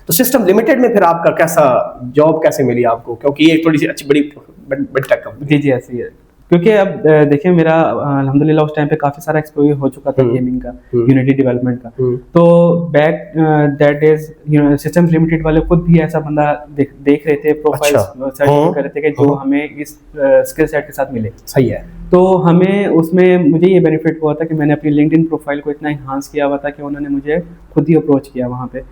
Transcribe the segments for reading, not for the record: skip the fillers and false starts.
तो system limited में फिर आपका कैसा जॉब कैसे मिली आपको, क्योंकि ये थोड़ी सी अच्छी बड़ी बड़ी टेक कंपनी। जी जी ऐसी है, क्योंकि अब देखिए मेरा अल्हम्दुलिल्लाह उस टाइम पे काफ़ी सारा एक्सपोजर हो चुका था गेमिंग का, यूनिटी डेवलपमेंट का। तो back that is systems limited वाले खुद भी ऐसा बंदा देख रहे थे, प्रोफाइल्स सर्च कर रहे थे कि जो हमें इस स्किल सेट के साथ मिले। सही है। तो हमें उसमें मुझे ये बेनिफिट हुआ था कि मैंने अपनी लिंक्डइन प्रोफाइल को इतना इन्हांस किया हुआ था कि उन्होंने मुझे खुद ही अप्रोच किया वहाँ पे।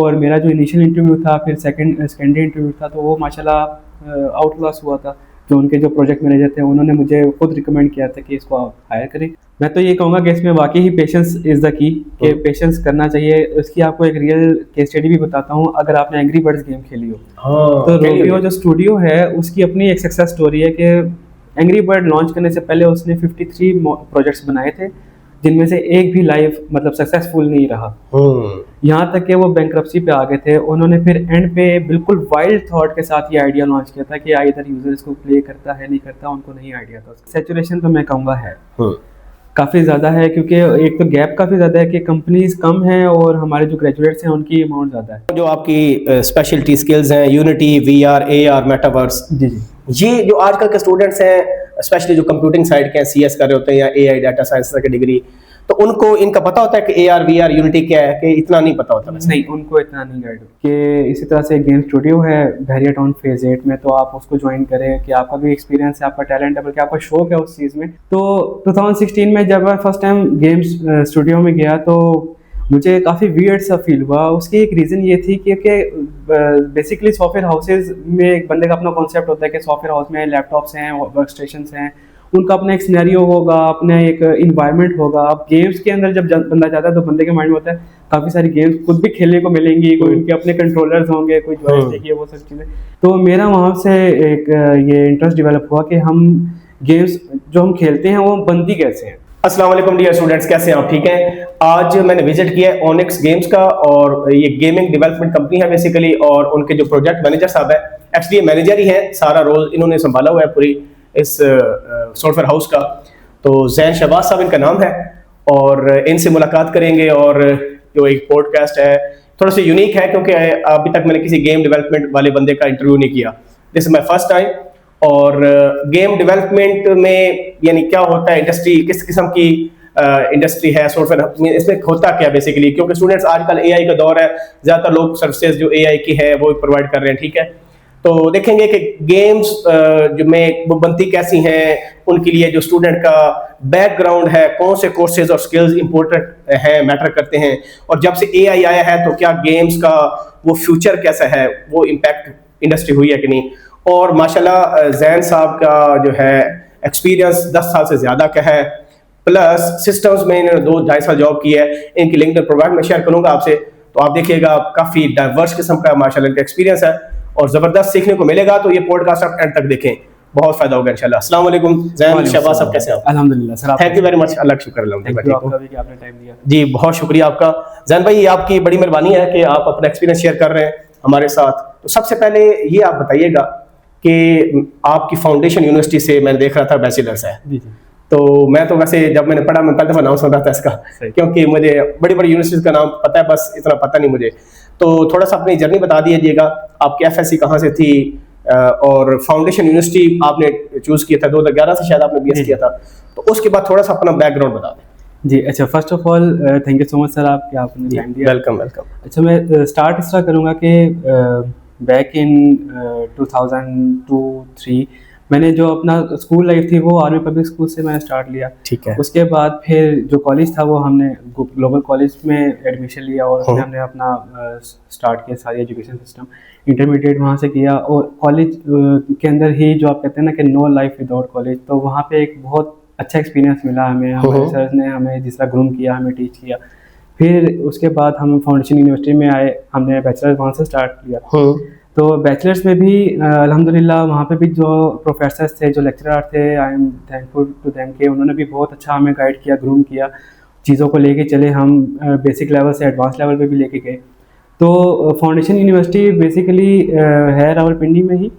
और मेरा जो इनिशियल इंटरव्यू था, फिर सेकेंडरी इंटरव्यू था, तो वो माशाल्लाह आउट क्लास हुआ था। जो उनके जो प्रोजेक्ट मैनेजर थे उन्होंने मुझे खुद रिकमेंड किया था कि इसको आप हायर करें। मैं तो ये कहूँगा कि इसमें वाकई ही पेशेंस इज़ द की, कि पेशेंस करना चाहिए। इसकी आपको एक रियल केस स्टडी भी बताता हूँ। अगर आपने एंग्री बर्ड्स गेम खेली हो तो रोबियो जो स्टूडियो है उसकी अपनी एक सक्सेस स्टोरी है कि एंग्री बर्ड लॉन्च करने से पहले उसने 53 प्रोजेक्ट्स बनाए थे, जिनमें से एक भी लाइव मतलब सक्सेसफुल नहीं रहा। यहाँ तक कि वो बैंक्रप्सी पे आ गए थे। उन्होंने फिर एंड पे बिल्कुल वाइल्ड थॉट के साथ ये आइडिया लॉन्च किया था कि इधर यूजर्स को प्ले करता है नहीं करता, उनको नहीं आइडिया था। सैचुरेशन तो मैं कहूँगा है काफ़ी ज़्यादा है, क्योंकि एक तो गैप काफ़ी ज़्यादा है कि कंपनीज कम हैं और हमारे जो ग्रेजुएट्स हैं उनकी अमाउंट ज़्यादा है। जो आपकी स्पेशलिटी स्किल्स हैं, यूनिटी, वीआर, एआर, मेटावर्स, जी जी, ये जो आजकल के स्टूडेंट्स हैं स्पेशली जो कंप्यूटिंग साइड के सीएस कर रहे होते हैं या एआई डाटा साइंस की डिग्री, तो उनको इनका पता होता है कि एआर वीआर यूनिटी क्या है, कि इतना नहीं पता होता? नहीं, उनको इतना नहीं गाइड कि इसी तरह से गेम स्टूडियो है बहरिया टाउन फेज 8 में, तो आप उसको ज्वाइन करें कि आपका भी एक्सपीरियंस है, आपका टैलेंट है, बल्कि आपका शौक है उस चीज़ में। तो 2016 में जब मैं फर्स्ट टाइम गेम्स स्टूडियो में गया तो मुझे काफ़ी वियर्ड सा फील हुआ। उसकी एक रीज़न ये थी कि बेसिकली सॉफ्टवेयर हाउसेज में एक बंदे का अपना कॉन्सेप्ट होता है कि सॉफ्टवेयर हाउस में लैपटॉप्स हैं, वर्क स्टेशंस हैं, उनका अपना एक सिनेरियो होगा, अपना एक इन्वायरमेंट होगा। अब गेम्स के अंदर जब बंदा जाता है तो बंदे के माइंड में होता है काफ़ी सारी गेम्स खुद भी खेलने को मिलेंगी, कोई उनके अपने कंट्रोलर्स होंगे, कोई जॉयस्टिक, ये वो सब चीज़ें। तो मेरा वहाँ से एक ये इंटरेस्ट डेवलप हुआ कि हम गेम्स जो हम खेलते हैं वो बनती कैसे हैं। अस्सलाम वालेकुम डियर स्टूडेंट्स, कैसे हैं आप? ठीक हैं। आज मैंने विजिट किया है ऑनिक्स गेम्स का, और ये गेमिंग डेवलपमेंट कंपनी है बेसिकली, और उनके जो प्रोजेक्ट मैनेजर साहब है, एक्चुअली मैनेजर ही है, सारा रोल इन्होंने संभाला हुआ है पूरी इस सॉफ्टवेयर हाउस का। तो जैन शहबाज साहब इनका नाम है, और इनसे मुलाकात करेंगे। और जो एक पॉडकास्ट है थोड़ा सा यूनिक है, क्योंकि अभी तक मैंने किसी गेम डेवलपमेंट वाले बंदे का इंटरव्यू नहीं किया, this is my first time. और गेम डेवलपमेंट में यानी क्या होता है, इंडस्ट्री किस किस्म की इंडस्ट्री है, सॉफ्टवेयर इसमें होता क्या बेसिकली, क्योंकि स्टूडेंट्स आजकल एआई का दौर है, ज़्यादातर लोग सर्विसेज जो एआई की है वो प्रोवाइड कर रहे हैं। ठीक है, तो देखेंगे कि गेम्स जो में वो बनती कैसी हैं, उनके लिए जो स्टूडेंट का बैकग्राउंड है, कौन से कोर्सेज और स्किल्स इंपॉर्टेंट हैं, मैटर करते हैं, और जब से एआई आया है तो क्या गेम्स का वो फ्यूचर कैसा है, वो इम्पैक्ट इंडस्ट्री हुई है कि नहीं। और माशाल्लाह जैन साहब का जो है एक्सपीरियंस 10 साल से ज़्यादा का है, प्लस सिस्टम्स में इन्होंने 2-2.5 साल जॉब की है। इनकी लिंक्डइन प्रोफाइल में शेयर करूंगा आपसे, तो आप देखिएगा काफ़ी डाइवर्स किस्म का माशाल्लाह इनका एक्सपीरियंस है, और ज़बरदस्त सीखने को मिलेगा। तो ये पॉडकास्ट आप एंड तक देखें, बहुत फ़ायदा होगा इंशाल्लाह। अस्सलाम वालेकुम जैन शहबाज साहब, कैसे हैं आप? अल्हम्दुलिल्लाह sir, thank you very much, अल्लाह का शुक्र आपका भी कि आपने टाइम दिया। जी, बहुत शुक्रिया आपका जैन भाई, आपकी बड़ी मेहरबानी है कि आप अपना एक्सपीरियंस शेयर कर रहे हैं हमारे साथ। तो सबसे पहले ये आप बताइएगा कि आपकी फाउंडेशन यूनिवर्सिटी से मैंने देख रहा था बैचलर्स है, तो मैं तो वैसे जब मैंने पढ़ा मैं पहले दफ़ा नाम सुन रहा था इसका, क्योंकि मुझे बड़ी बड़ी यूनिवर्सिटीज़ का नाम पता है, बस इतना पता नहीं मुझे। तो थोड़ा सा अपनी जर्नी बता दीजिएगा, आपकी एफएससी कहाँ से थी, और फाउंडेशन यूनिवर्सिटी आपने चूज़ किया था 2011 से शायद आपने बीएस किया था, तो उसके बाद थोड़ा सा अपना बैकग्राउंड बता दें। जी अच्छा, first of all thank you so much sir, आपने टाइम दिया। Welcome welcome. अच्छा, मैं स्टार्ट इस तरह करूँगा कि बैक इन 2002-3 मैंने जो अपना स्कूल लाइफ थी वो आर्मी पब्लिक स्कूल से मैंने स्टार्ट लिया। ठीक है। उसके बाद फिर जो कॉलेज था वो हमने ग्लोबल कॉलेज में एडमिशन लिया, और उसमें हमने अपना स्टार्ट किया सारी एजुकेशन सिस्टम। इंटरमीडिएट वहाँ से किया, और कॉलेज के अंदर ही जो आप कहते हैं ना कि नो लाइफ विदाउट कॉलेज, तो वहाँ पे एक बहुत अच्छा एक्सपीरियंस मिला हमें। हमारे सर ने हमें जिस तरह ग्रूम किया, हमें टीच किया। फिर उसके बाद हम फाउंडेशन यूनिवर्सिटी में आए, हमने बैचलर्स वहाँ से स्टार्ट किया। तो बैचलर्स में भी अल्हम्दुलिल्लाह वहाँ पे भी जो प्रोफेसर्स थे, जो लेक्चरर थे, I am thankful to them के उन्होंने भी बहुत अच्छा हमें गाइड किया, ग्रूम किया, चीज़ों को लेके चले। हम बेसिक लेवल से एडवांस लेवल पे भी लेके गए। तो फाउंडेशन यूनिवर्सिटी बेसिकली है रावलपिंडी में ही,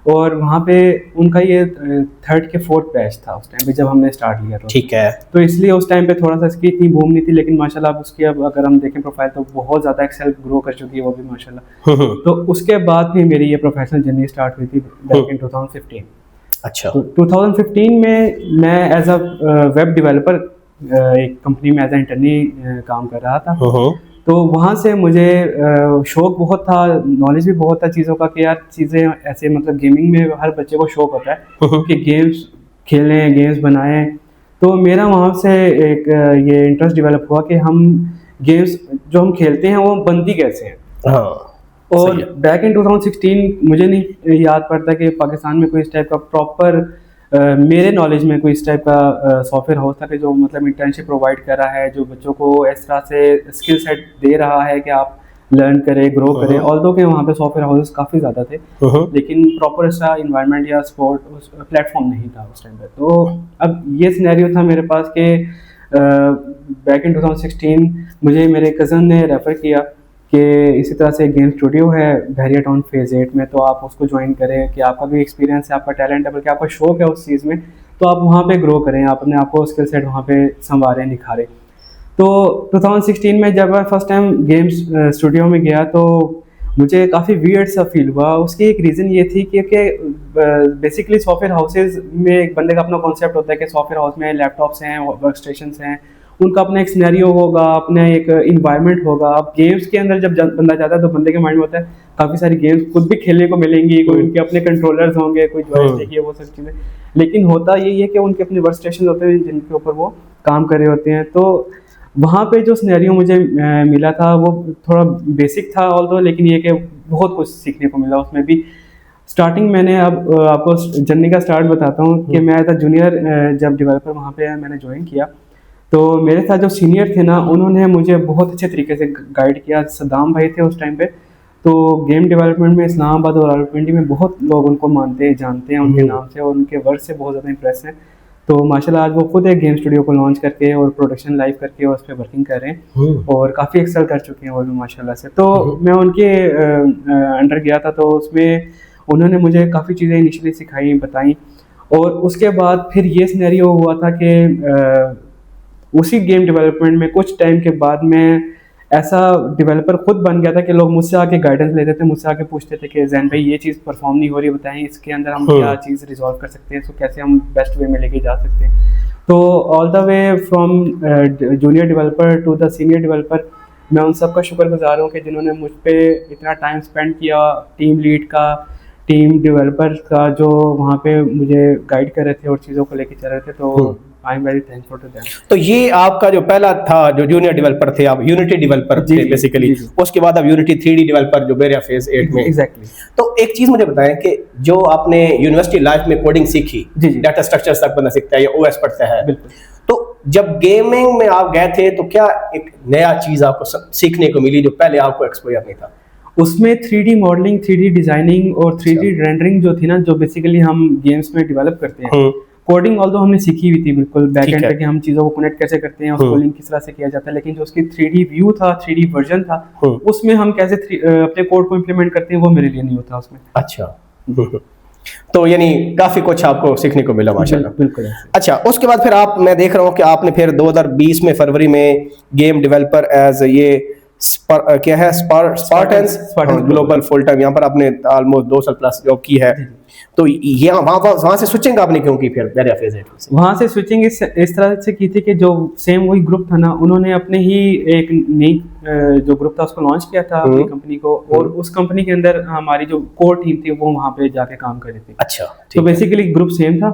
और वहाँ पे उनका ये थर्ड के फोर्थ बैच था उस टाइम पे जब हमने स्टार्ट किया था। ठीक है। तो इसलिए उस टाइम पे थोड़ा सा इसकी इतनी बूम नहीं थी, लेकिन माशाल्लाह अब उसकी अब अगर हम देखें प्रोफाइल तो बहुत ज़्यादा एक्सेल ग्रो कर चुकी है वो भी माशाल्लाह। तो उसके बाद भी मेरी ये प्रोफेशनल जर्नी स्टार्ट हुई थी बैक इन 2015। अच्छा। तो 2015 में मैं एज अ वेब डेवलपर एक कंपनी में एज ए इंटर्नी काम कर रहा था। तो वहाँ से मुझे शौक बहुत था, नॉलेज भी बहुत था चीज़ों का कि यार चीज़ें ऐसे मतलब गेमिंग में हर बच्चे को शौक होता है कि गेम्स खेलें, गेम्स बनाएं। तो मेरा वहाँ से एक ये इंटरेस्ट डेवलप हुआ कि हम गेम्स जो हम खेलते हैं वो बनती कैसे हैं। हाँ, और बैक इन 2016 मुझे नहीं याद पड़ता कि पाकिस्तान में कोई इस टाइप का प्रॉपर मेरे नॉलेज में कोई इस टाइप का सॉफ्टवेयर हाउस था कि जो मतलब इंटर्नशिप प्रोवाइड कर रहा है, जो बच्चों को इस तरह से स्किल सेट दे रहा है कि आप लर्न करें, ग्रो करें। ऑल्दो के वहाँ पे सॉफ्टवेयर हाउसेस काफ़ी ज़्यादा थे, लेकिन प्रॉपर ऐसा इन्वायरमेंट या सपोर्ट प्लेटफॉर्म नहीं था उस टाइम पे। तो अब ये सिनेरियो था मेरे पास कि बैक इन 2016 मुझे मेरे कज़न ने रेफ़र किया कि इसी तरह से गेम स्टूडियो है बहरिया टाउन फेज़ 8 में, तो आप उसको ज्वाइन करें कि आपका भी एक्सपीरियंस है, आपका टैलेंट है, बल्कि आपका शौक है उस चीज़ में, तो आप वहाँ पे ग्रो करें, आप अपने आपको स्किल सेट वहाँ पे संवारें, निखारें। तो 2016 में जब मैं फर्स्ट टाइम गेम्स स्टूडियो में गया तो मुझे काफ़ी वियर्ड सा फील हुआ। उसकी एक रीज़न ये थी कि बेसिकली सॉफ्टवेयर हाउसेज में एक बंदे का अपना कॉन्सेप्ट होता है कि सॉफ्टवेयर हाउस में लैपटॉप्स हैं, वर्क स्टेशन हैं, उनका अपना एक सिनेरियो होगा, अपना एक इन्वायरमेंट होगा। अब गेम्स के अंदर जब बंदा जाता है तो बंदे के माइंड में होता है काफ़ी सारी गेम्स खुद भी खेलने को मिलेंगी, कोई उनके अपने कंट्रोलर्स होंगे, कोई जॉयस्टिक, ये वो सब चीज़ें। लेकिन होता यही है कि उनके अपने वर्क स्टेशन होते हैं जिनके ऊपर वो काम कर रहे होते हैं। तो वहाँ पे जो सिनेरियो मुझे मिला था वो थोड़ा बेसिक था ऑल्दो, लेकिन ये कि बहुत कुछ सीखने को मिला उसमें भी। स्टार्टिंग मैंने अब आपको जर्नी का स्टार्ट बताता हूँ कि मैं एज अ जूनियर जब डेवलपर वहाँ पे मैंने ज्वाइन किया तो मेरे साथ जो सीनियर थे ना, उन्होंने मुझे बहुत अच्छे तरीके से गाइड किया। सद्दाम भाई थे उस टाइम पे, तो गेम डेवलपमेंट में इस्लामाबाद और रावलपिंडी में बहुत लोग उनको मानते हैं, जानते हैं उनके नाम से, और उनके वर्क से बहुत ज़्यादा इंप्रेस हैं। तो माशाल्लाह आज वो खुद एक गेम स्टूडियो को लॉन्च करके और प्रोडक्शन लाइव करके और उस पर वर्किंग कर रहे हैं और काफ़ी एक्सेल कर चुके हैं वो भी माशाल्लाह से। तो मैं उनके अंडर गया था, तो उसमें उन्होंने मुझे काफ़ी चीज़ें इनिशियली सिखाई, बताई। और उसके बाद फिर ये सिनेरियो हुआ था कि उसी गेम डेवलपमेंट में कुछ टाइम के बाद मैं ऐसा डेवलपर खुद बन गया था कि लोग मुझसे आके गाइडेंस लेते थे, मुझसे आके पूछते थे कि जैन भाई ये चीज़ परफॉर्म नहीं हो रही, बताएं इसके अंदर हम क्या चीज़ रिजॉल्व कर सकते हैं, इसको कैसे हम बेस्ट वे में लेके जा सकते हैं। तो all the way from junior developer to the senior developer मैं उन सब का शुक्रगुजार हूँ कि जिन्होंने मुझ पर इतना टाइम स्पेंड किया, टीम लीड का, टीम डेवलपर का, जो वहाँ पे मुझे गाइड कर रहे थे और चीज़ों को लेके चल रहे थे। तो I am very thankful to them. तो ये आपका जो पहला था जो जूनियर डेवलपर थे, आप यूनिटी डेवलपर थे बेसिकली, उसके बाद आप यूनिटी 3D डेवलपर जो बहरिया फेज 8 में। एग्जैक्टली। तो एक चीज मुझे बताएं कि जो आपने यूनिवर्सिटी लाइफ में कोडिंग सीखी, डाटा स्ट्रक्चर्स तक बंदा सीखता है या ओएस पढ़ता है, तो जब गेमिंग में आप गए थे तो क्या एक नया चीज आपको सीखने को मिली जो पहले आपको एक्सपोजर नहीं था? उसमें 3D मॉडलिंग, 3D डिजाइनिंग और 3D रेंडरिंग जो थी ना, जो बेसिकली हम गेम्स में डेवलप करते हैं, कोडिंग ऑल्दो हमने सीखी हुई थी बिल्कुल बैक एंड पे कि हम चीज़ों को कनेक्ट कैसे करते हैं, उसको लिंक किस तरह से किया जाता है, लेकिन जो उसकी 3D व्यू था, 3D वर्जन था, उसमें हम कैसे अपने कोड को इम्प्लीमेंट करते हैं वो मेरे लिए नहीं होता उसमें। अच्छा। तो यानी काफी कुछ आपको सीखने को मिला माशाल्लाह। बिल्कुल। अच्छा, उसके बाद फिर आप, मैं देख रहा हूँ कि आपने फिर 2020 में फरवरी में गेम डेवलपर एज ये क्या है स्पार्टन्स ग्लोबल फुल टाइम, यहाँ पर आपने ऑलमोस्ट 2 साल प्लस जॉब की है। तो ये वहाँ से स्विचिंग आपने क्यों की फिर बहरिया फेज 8 से? वहाँ से स्विचिंग इस तरह से की थी कि जो सेम वही ग्रुप था ना, उन्होंने अपने ही एक नई जो ग्रुप था उसको लॉन्च किया था अपनी कंपनी को, और उस कंपनी के अंदर हमारी जो कोर टीम थी वो वहाँ पे जाके काम कर रही थी। अच्छा। तो बेसिकली ग्रुप सेम था,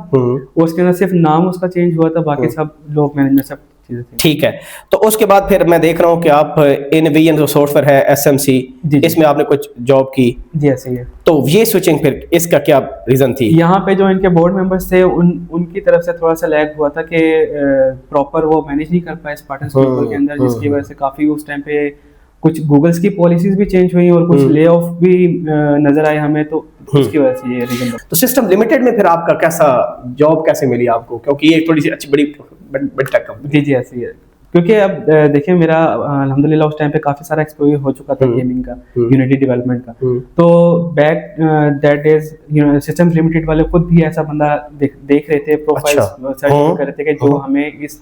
उसके अंदर सिर्फ नाम उसका चेंज हुआ था, बाकी सब लोग मैनेजमेंट सब चीजें थी। ठीक है। तो उसके बाद फिर मैं देख रहा हूँ कि आप इनोवेशन जो सॉफ्टवेयर है SMC, इसमें आपने कुछ जॉब की। जी ऐसे ही है। तो ये स्विचिंग फिर इसका क्या रीजन थी? यहाँ पे जो इनके बोर्ड मेंबर्स थे उनकी तरफ से थोड़ा सा लैग हुआ था कि प्रॉपर वो मैनेज नहीं कर पाए स्पार्टन ग्लोबल के अंदर, जिसकी वजह से काफी उस टाइम पे कुछ गूगल्स की पॉलिसीज भी चेंज हुई और कुछ ले ऑफ भी नजर आए हमें, तो उसकी वजह से ये रीजन। तो सिस्टम लिमिटेड में फिर आपका कैसा जॉब कैसे मिली आपको, क्योंकि ये थोड़ी सी अच्छी बड़ी कंपनी? जी ऐसी है। क्योंकि अब देखिए मेरा अल्हम्दुलिल्लाह उस टाइम पे काफ़ी सारा एक्सपोजर हो चुका था गेमिंग का, यूनिटी डेवलपमेंट का। तो back that is systems limited वाले खुद भी ऐसा बंदा देख रहे थे, प्रोफाइल सर्च कर रहे थे कि जो हमें इस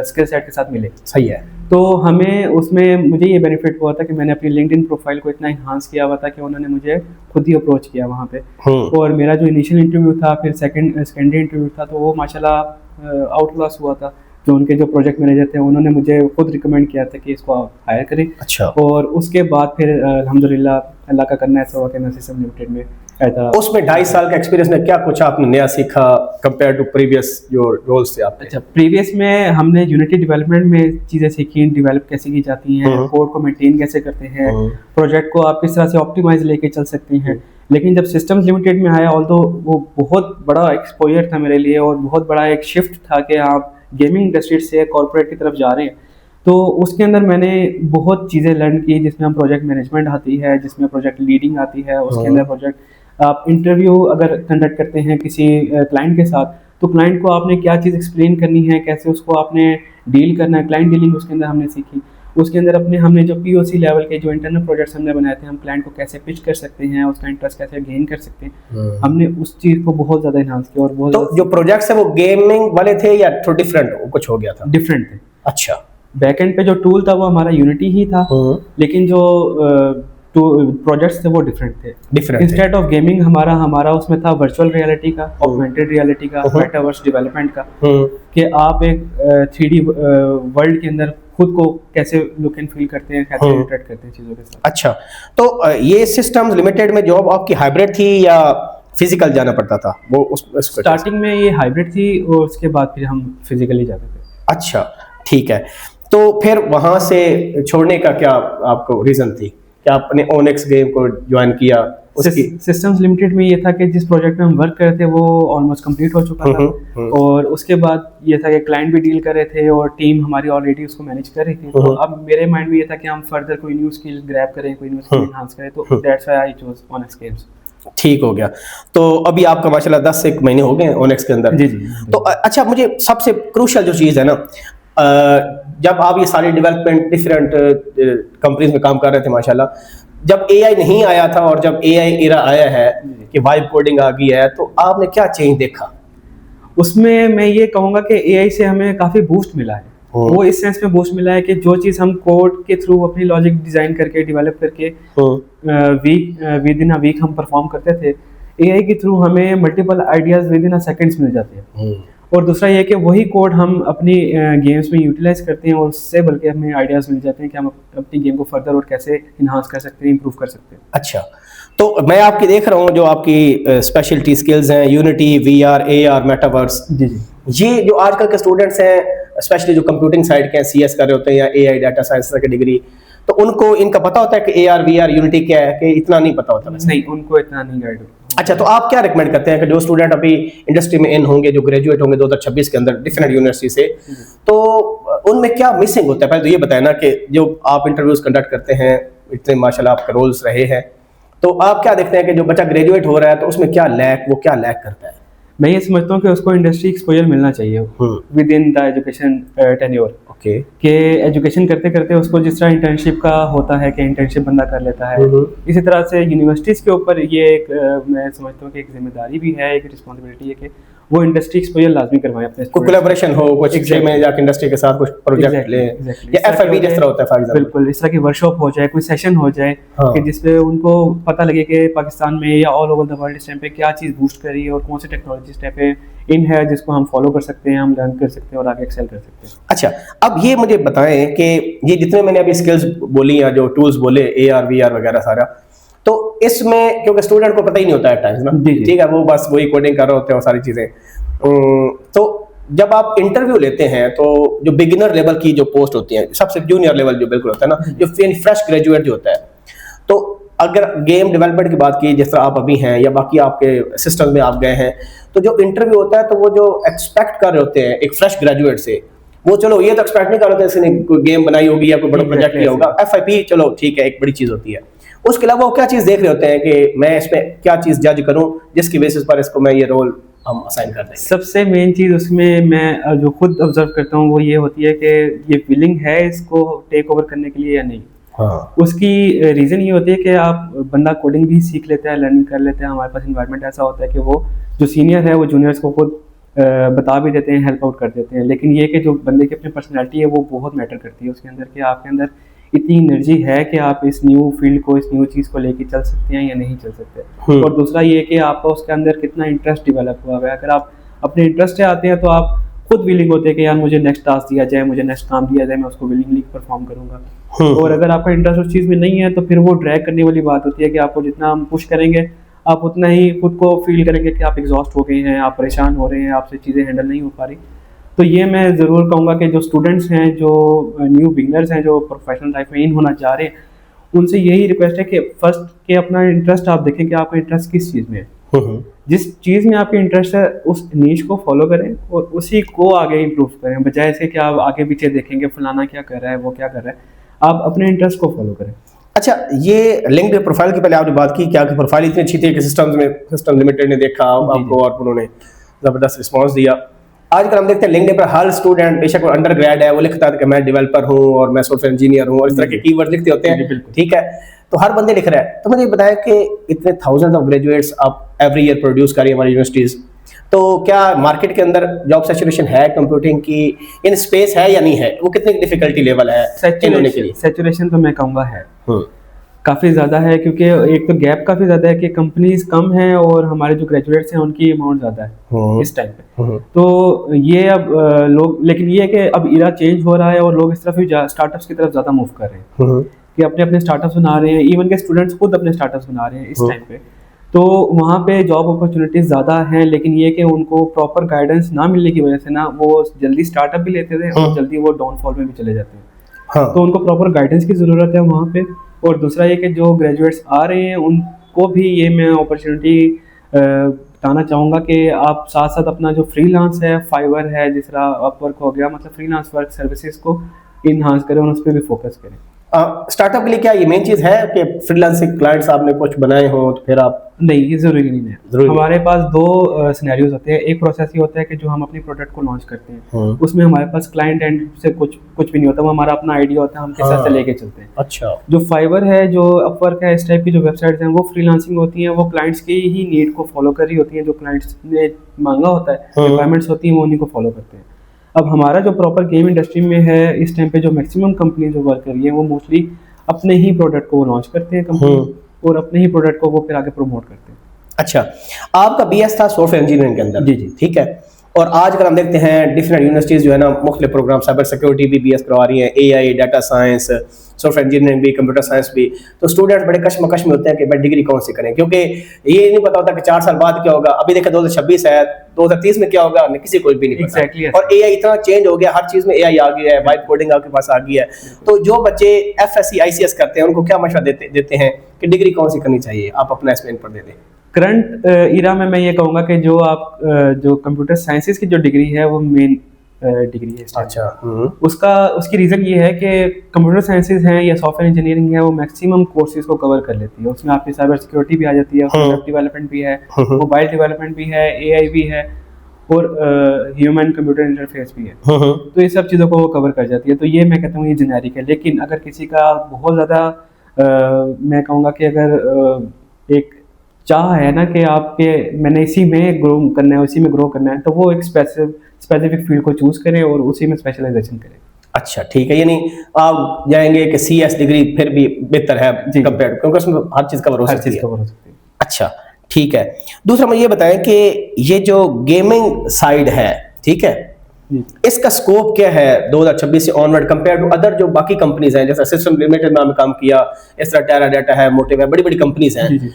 स्किल सेट के साथ मिले। सही है। तो हमें उसमें मुझे ये बेनिफिट हुआ था कि मैंने अपनी लिंक्डइन प्रोफाइल को इतना इन्हांस किया हुआ था कि उन्होंने मुझे खुद ही अप्रोच किया वहाँ पे। और मेरा जो इनिशियल इंटरव्यू था, फिर सेकेंडरी इंटरव्यू था, तो वो माशाल्लाह आउट क्लास हुआ था। जो उनके जो प्रोजेक्ट मैनेजर थे उन्होंने मुझे खुद रिकमेंड किया था कि इसको आप हायर करें। अच्छा। और उसके बाद फिर अल्हम्दुलिल्लाह अल्लाह का करना ऐसा हुआ कि मैं सिस्टम लिमिटेड में आया। उसमें 2.5 साल का एक्सपीरियंस में क्या कुछ आपने नया सीखा कंपेयर टू प्रीवियस जो रोल्स थे आपके? अच्छा, प्रीवियस में हमने यूनिटी डेवलपमेंट में चीज़ें सीखी, डेवलप कैसे की जाती हैं, कोड को मेंटेन कैसे करते हैं, प्रोजेक्ट को आप किस तरह से ऑप्टिमाइज लेके चल सकते हैं। लेकिन जब सिस्टम्स लिमिटेड में आया, ऑल्दो वो बहुत बड़ा एक्सपोजर था मेरे लिए और बहुत बड़ा एक शिफ्ट था कि आप गेमिंग इंडस्ट्री से कॉर्पोरेट की तरफ जा रहे हैं। तो उसके अंदर मैंने बहुत चीज़ें लर्न की, जिसमें हम प्रोजेक्ट मैनेजमेंट आती है, जिसमें प्रोजेक्ट लीडिंग आती है, उसके अंदर प्रोजेक्ट आप इंटरव्यू अगर कंडक्ट करते हैं किसी क्लाइंट के साथ, तो क्लाइंट को आपने क्या चीज़ एक्सप्लेन करनी है, कैसे उसको आपने डील करना है, क्लाइंट डीलिंग उसके अंदर हमने सीखी। उसके अंदर हमने जो POC लेवल के जो इंटरनल प्रोजेक्ट्स हमने बनाए थे, हम क्लाइंट को कैसे पिच कर सकते हैं, उसका इंटरेस्ट कैसे गेन कर सकते हैं, हमने उस चीज़ को बहुत ज़्यादा इन्हांस किया। और बहुत तो जो प्रोजेक्ट्स है वो गेमिंग वाले थे या थोड़ा डिफरेंट कुछ हो गया था? डिफरेंट थे। अच्छा। बैकएंड पे जो टूल था वो हमारा यूनिटी ही था, लेकिन जो प्रोजेक्ट्स थे वो डिफरेंट थे। इंस्टेड ऑफ गेमिंग हमारा उसमें था वर्चुअल रियलिटी का, ऑगमेंटेड रियलिटी का, मेटावर्स डेवलपमेंट का, कि आप एक 3D वर्ल्ड के अंदर खुद को कैसे लुक एंड फील करते हैं, कैसे इंटरेक्ट करते हैं चीज़ों के साथ। अच्छा, तो ये सिस्टम्स लिमिटेड में जॉब आपकी हाइब्रिड थी या फिजिकल जाना पड़ता था? वो स्टार्टिंग में ये हाइब्रिड थी और उसके बाद फिर हम फिजिकली जाते थे। अच्छा, ठीक है। तो फिर वहाँ से छोड़ने का क्या आपको रीज़न थी कि आपने ओनेक्स गेम को ज्वाइन किया? सिस्टम्स लिमिटेड में ये था कि जिस प्रोजेक्ट में हम वर्क कर रहे थे वो ऑलमोस्ट कंप्लीट हो चुका था, और उसके बाद ये था कि क्लाइंट भी डील कर रहे थे और टीम हमारी ऑलरेडी उसको मैनेज कर रही थी। तो अब मेरे माइंड में ये था कि हम फर्दर कोई न्यू स्किल ग्रैब करें, कोई न्यू स्किल एनहांस करें, तो that's why I chose ओनेक्स games. ठीक हो गया। तो अभी आपका माशाल्लाह 10 महीने हो गए ओनेक्स के अंदर। जी जी। तो अच्छा, मुझे सबसे क्रूशियल जो चीज़ है ना, जब आप ये सारी डेवलपमेंट डिफरेंट कंपनीज में काम कर रहे थे माशाल्लाह, जब AI नहीं आया था और जब AI एरा आया है कि वाइब कोडिंग आ गई है, तो आपने क्या चेंज देखा? उसमें मैं ये कहूँगा कि AI से हमें काफ़ी बूस्ट मिला है। वो इस सेंस में बूस्ट मिला है कि जो चीज़ हम कोड के थ्रू अपनी लॉजिक डिज़ाइन करके डेवलप करके विद इन अ वीक हम परफॉर्म करते थे, AI के थ्रू हमें multiple ideas within a seconds मिल जाते हैं। और दूसरा ये कि वही कोड हम अपनी गेम्स में यूटिलाइज करते हैं और उससे बल्कि हमें आइडियाज़ मिल जाते हैं कि हम अपनी गेम को फर्दर और कैसे इन्हांस कर सकते हैं, इंप्रूव कर सकते हैं। अच्छा, तो मैं आपकी देख रहा हूँ जो आपकी स्पेशलिटी स्किल्स हैं, यूनिटी, VR, AR, मेटावर्स। जी जी। ये जो आजकल के स्टूडेंट्स हैं, स्पेशली जो कंप्यूटिंग साइड के CS कर रहे होते हैं या AI डाटा साइंस की डिग्री, तो उनको इनका पता होता है कि AR, VR, यूनिटी क्या है कि इतना नहीं पता होता? नहीं, उनको इतना नहीं गाइड होता। अच्छा, तो आप क्या रिकमेंड करते हैं कि जो स्टूडेंट अभी इंडस्ट्री में इन होंगे, जो ग्रेजुएट होंगे 2026 के अंदर डिफरेंट यूनिवर्सिटी से, तो उनमें क्या मिसिंग होता है? पहले तो ये बताएं ना कि जो आप इंटरव्यूज कंडक्ट करते हैं, इतने माशाल्लाह आपके रोल्स रहे हैं, तो आप क्या देखते हैं कि जो बच्चा ग्रेजुएट हो रहा है तो उसमें क्या वो क्या लैक करता है? मैं ये समझता हूँ कि उसको इंडस्ट्री एक्सपोजर मिलना चाहिए with in the education tenure. Okay. कि एजुकेशन करते करते उसको जिस तरह इंटर्नशिप का होता है कि इंटर्नशिप बंदा कर लेता है, इसी तरह से यूनिवर्सिटीज़ के ऊपर ये एक मैं समझता हूँ कि एक जिम्मेदारी भी है, एक रिस्पॉन्सिबिलिटी है कि वो इंडस्ट्री एक्सपोजर लाजमी करवाएं अपने। कोई कोलैबोरेशन हो, कुछ में जाके इंडस्ट्री के साथ कुछ प्रोजेक्ट लें, या FIB जिस तरह होता है फॉर एग्जांपल। बिल्कुल, इस तरह की वर्कशॉप हो जाए, कोई सेशन हो जाए कि जिसपे उनको पता लगे कि पाकिस्तान में या ऑल ओवर द वर्ल्ड इस टाइम पे क्या चीज़ बूस्ट कर रही है और कौन सी टेक्नोलॉजी इस टाइम पे इन है जिसको हम फॉलो कर सकते हैं, हम लर्न कर सकते हैं और आगे एक्सेल कर सकते हैं। अच्छा, अब ये मुझे बताएं कि ये जितने मैंने अभी स्किल्स बोली या जो टूल्स बोले AR, VR वगैरह सारा, तो इसमें क्योंकि स्टूडेंट को पता ही नहीं होता है टाइम्स ना, ठीक है, वो बस वही कोडिंग कर रहे होते हैं और सारी चीज़ें। तो जब आप इंटरव्यू लेते हैं तो जो बिगिनर लेवल की जो पोस्ट होती है, सबसे जूनियर लेवल जो बिल्कुल होता है ना, जो फ्रेश ग्रेजुएट जो होता है, तो अगर गेम डेवलपमेंट की बात की जिस तरह आप अभी हैं या बाकी आपके सिस्टम में आप गए हैं, तो जो इंटरव्यू होता है तो वो जो एक्सपेक्ट कर रहे होते हैं एक फ्रेश ग्रेजुएट से, वो चलो ये तो एक्सपेक्ट नहीं कर रहे होते इसने कोई गेम बनाई होगी या कोई बड़ा प्रोजेक्ट किया होगा, FIP चलो ठीक है एक बड़ी चीज़ होती है। उसके अलावा वो क्या चीज़ देख रहे होते हैं कि मैं इसमें क्या चीज़ जज करूं जिसकी बेसिस पर इसको मैं ये रोल हम असाइन कर देंगे? सबसे मेन चीज़ उसमें मैं जो खुद ऑब्जर्व करता हूँ वो ये होती है कि ये विलिंग है इसको टेक ओवर करने के लिए या नहीं। हाँ। उसकी रीज़न ये होती है कि आप बंदा कोडिंग भी सीख लेता है, लर्निंग कर लेते हैं। हमारे पास इन्वायरमेंट ऐसा होता है कि वो जो सीनियर है वो जूनियर्स को खुद बता भी देते हैं, हेल्प आउट कर देते हैं। लेकिन ये कि जो बंदे की अपनी पर्सनैलिटी है वो बहुत मैटर करती है उसके अंदर, कि आपके अंदर इतनी एनर्जी है कि आप इस न्यू फील्ड को, इस न्यू चीज़ को लेके चल सकते हैं या नहीं चल सकते। और दूसरा ये कि आपका उसके अंदर कितना इंटरेस्ट डेवलप हुआ है। अगर आप अपने इंटरेस्ट से आते हैं तो आप खुद विलिंग होते हैं कि यार मुझे नेक्स्ट टास्क दिया जाए, मुझे नेक्स्ट काम दिया जाए, मैं उसको विलिंगली परफॉर्म करूँगा। और अगर आपका इंटरेस्ट उस चीज़ में नहीं है तो फिर वो ड्रैग करने वाली बात होती है कि आपको जितना हम पुश करेंगे आप उतना ही खुद को फील करेंगे कि आप एग्जॉस्ट हो गए हैं, आप परेशान हो रहे हैं, आपसे चीज़ें हैंडल नहीं हो पा रही। तो ये मैं ज़रूर कहूँगा कि जो स्टूडेंट्स हैं, जो न्यू बिगनर्स हैं, जो प्रोफेशनल लाइफ में इन होना चाह रहे हैं, उनसे यही रिक्वेस्ट है कि फर्स्ट के अपना इंटरेस्ट आप देखें कि आपका इंटरेस्ट किस चीज़ में है। जिस चीज़ में आपका इंटरेस्ट है उस नीश को फॉलो करें और उसी को आगे इम्प्रूव करें, बजाय से कि आप आगे पीछे देखेंगे फलाना क्या कर रहा है, वो क्या कर रहा है। आप अपने इंटरेस्ट को फॉलो करें। अच्छा, ये लिंक्डइन प्रोफाइल की पहले आपने बात की, क्या प्रोफाइल इतनी अच्छी थी कि सिस्टम लिमिटेड ने देखा आपको और उन्होंने ज़बरदस्त रिस्पांस दिया। आजकल हम देखते हैं लिंक्डइन पर हर स्टूडेंट, बेशक वो अंडर ग्रेड है, वो लिखता है कि मैं डेवलपर हूँ और मैं सॉफ्टवेयर इंजीनियर हूँ और इस तरह के कीवर्ड लिखते होते हैं, ठीक है। तो हर बंदे लिख रहा है। तो मुझे बताया कि इतने थाउजेंड ऑफ ग्रेजुएट्स आप एवरी ईयर प्रोड्यूस कर रही है हमारी यूनिवर्सिटीज़, तो क्या मार्केट के अंदर जॉब सैचुरेशन है कंप्यूटिंग की, इन स्पेस है या नहीं है, वो कितनी डिफिकल्टी लेवल है इन्होंने के लिए? सैचुरेशन तो मैं कहूँगा है काफ़ी ज़्यादा है, क्योंकि एक तो गैप काफ़ी ज़्यादा है कि कंपनीज कम हैं और हमारे जो ग्रेजुएट्स हैं उनकी अमाउंट ज़्यादा है इस टाइम पे। तो ये अब लोग, लेकिन ये है कि अब इरा चेंज हो रहा है और लोग इस तरफ ही स्टार्टअप्स की तरफ ज़्यादा मूव कर रहे हैं कि अपने अपने स्टार्टअप्स बना रहे हैं। इवन के स्टूडेंट्स खुद अपने स्टार्टअप्स बना रहे हैं इस टाइम पे। तो वहाँ पे जॉब अपॉर्चुनिटीज़ ज़्यादा हैं, लेकिन ये कि उनको प्रॉपर गाइडेंस ना मिलने की वजह से ना वो जल्दी स्टार्टअप भी लेते थे और जल्दी वो डाउनफॉल में भी चले जाते हैं। तो उनको प्रॉपर गाइडेंस की ज़रूरत है वहाँ पे। और दूसरा ये कि जो ग्रेजुएट्स आ रहे हैं उनको भी ये मैं अपॉर्चुनिटी बताना चाहूँगा कि आप साथ साथ अपना जो फ्रीलांस है, फाइवर है, जिस तरह अपवर्क हो गया, मतलब फ्रीलांस वर्क सर्विसेज को इन्हांस करें और उस पर भी फोकस करें। स्टार्टअप के लिए क्या ये मेन चीज़ है कि फ्रीलांसिंग क्लाइंट्स आपने कुछ बनाए हो तो फिर आप? नहीं, ये ज़रूरी नहीं है। हमारे पास दो सिनेरियोज होते हैं। एक प्रोसेस ये होता है कि जो हम अपनी प्रोडक्ट को लॉन्च करते हैं उसमें हमारे पास क्लाइंट एंड से कुछ भी नहीं होता, वो हमारा अपना आइडिया होता है, हम किस तरह से लेके चलते हैं। अच्छा। जो फाइवर है, जो अपवर्क है, इस टाइप की जो वेबसाइट्स हैं वो फ्रीलांसिंग होती हैं, वो क्लाइंट्स की ही नीड को फॉलो कर रही होती हैं। जो क्लाइंट्स ने मांगा होता है, रिक्वायरमेंट्स होती हैं, वो उन्हीं को फॉलो करते हैं। अब हमारा जो प्रॉपर गेम इंडस्ट्री में है इस टाइम पे, जो मैक्सिमम कंपनी जो वर्क कर रही है वो मोस्टली अपने ही प्रोडक्ट को लॉन्च करते हैं कंपनी और अपने ही प्रोडक्ट को वो फिर आगे प्रमोट करते हैं। अच्छा, आपका बीएस था सॉफ्टवेयर इंजीनियरिंग के अंदर? जी, ठीक है। और आजकल हम देखते हैं डिफरेंट यूनिवर्सिटीज़ जो है ना मुख्तलिफ प्रोग्राम, साइबर सिक्योरिटी भी बीएस करवा रही हैं, AI, data science, software engineering भी, कंप्यूटर साइंस भी। तो स्टूडेंट्स बड़े कश्मकश में होते हैं कि भाई डिग्री कौन सी करें, क्योंकि ये नहीं पता होता कि 4 साल बाद क्या होगा। अभी देखा 2026 है, 2030 में क्या होगा किसी को भी नहीं पता। और एआई इतना चेंज हो गया, हर चीज़ में एआई आ गया है, वाइब कोडिंग आपके पास आ गई है। तो जो बच्चे एफएससी आईसीएस करते हैं उनको क्या मशवरा देते हैं कि डिग्री कौन सी करनी चाहिए? आप अपना एक्सप्लेन कर दें। करंट इरा में मैं ये कहूँगा कि जो आप जो कंप्यूटर साइंसेज की जो डिग्री है वो मेन डिग्री है। अच्छा। उसकी रीज़न ये है कि कंप्यूटर साइंसेज हैं या सॉफ्टवेयर इंजीनियरिंग है, वो मैक्सिमम कोर्सेज को कवर कर लेती है। उसमें आपकी साइबर सिक्योरिटी भी आ जाती है, वेब डेवलपमेंट भी है, मोबाइल डेवलपमेंट भी है, एआई भी है और ह्यूमन कंप्यूटर इंटरफेस भी है। तो ये सब चीज़ों को वो कवर कर जाती है। तो ये मैं कहता हूँ ये जेनेरिक है। लेकिन अगर किसी का बहुत ज़्यादा मैं कहूँगा कि अगर एक चाह है ना कि आपके मैंने इसी में ग्रो करना है, उसी में ग्रो करना है, तो वो एक स्पेसिफिक फील्ड को चूज करें और उसी में स्पेशलाइजेशन करें। अच्छा, ठीक है। यानी आप जाएंगे कि सीएस डिग्री फिर भी बेहतर है कंपेयर, क्योंकि उसमें हर चीज़ कवर हो सकती है। अच्छा, ठीक है। दूसरा मुझे ये बताएं कि ये जो गेमिंग साइड है, ठीक है, इसका स्कोप क्या है 2026 से ऑनवर्ड कंपेयर टू अदर जो बाकी कंपनीज हैं, जैसे सिस्टम लिमिटेड में हमने काम किया, इस तरह टेरा डाटा है, मोटिव है, बड़ी बड़ी कंपनीज हैं।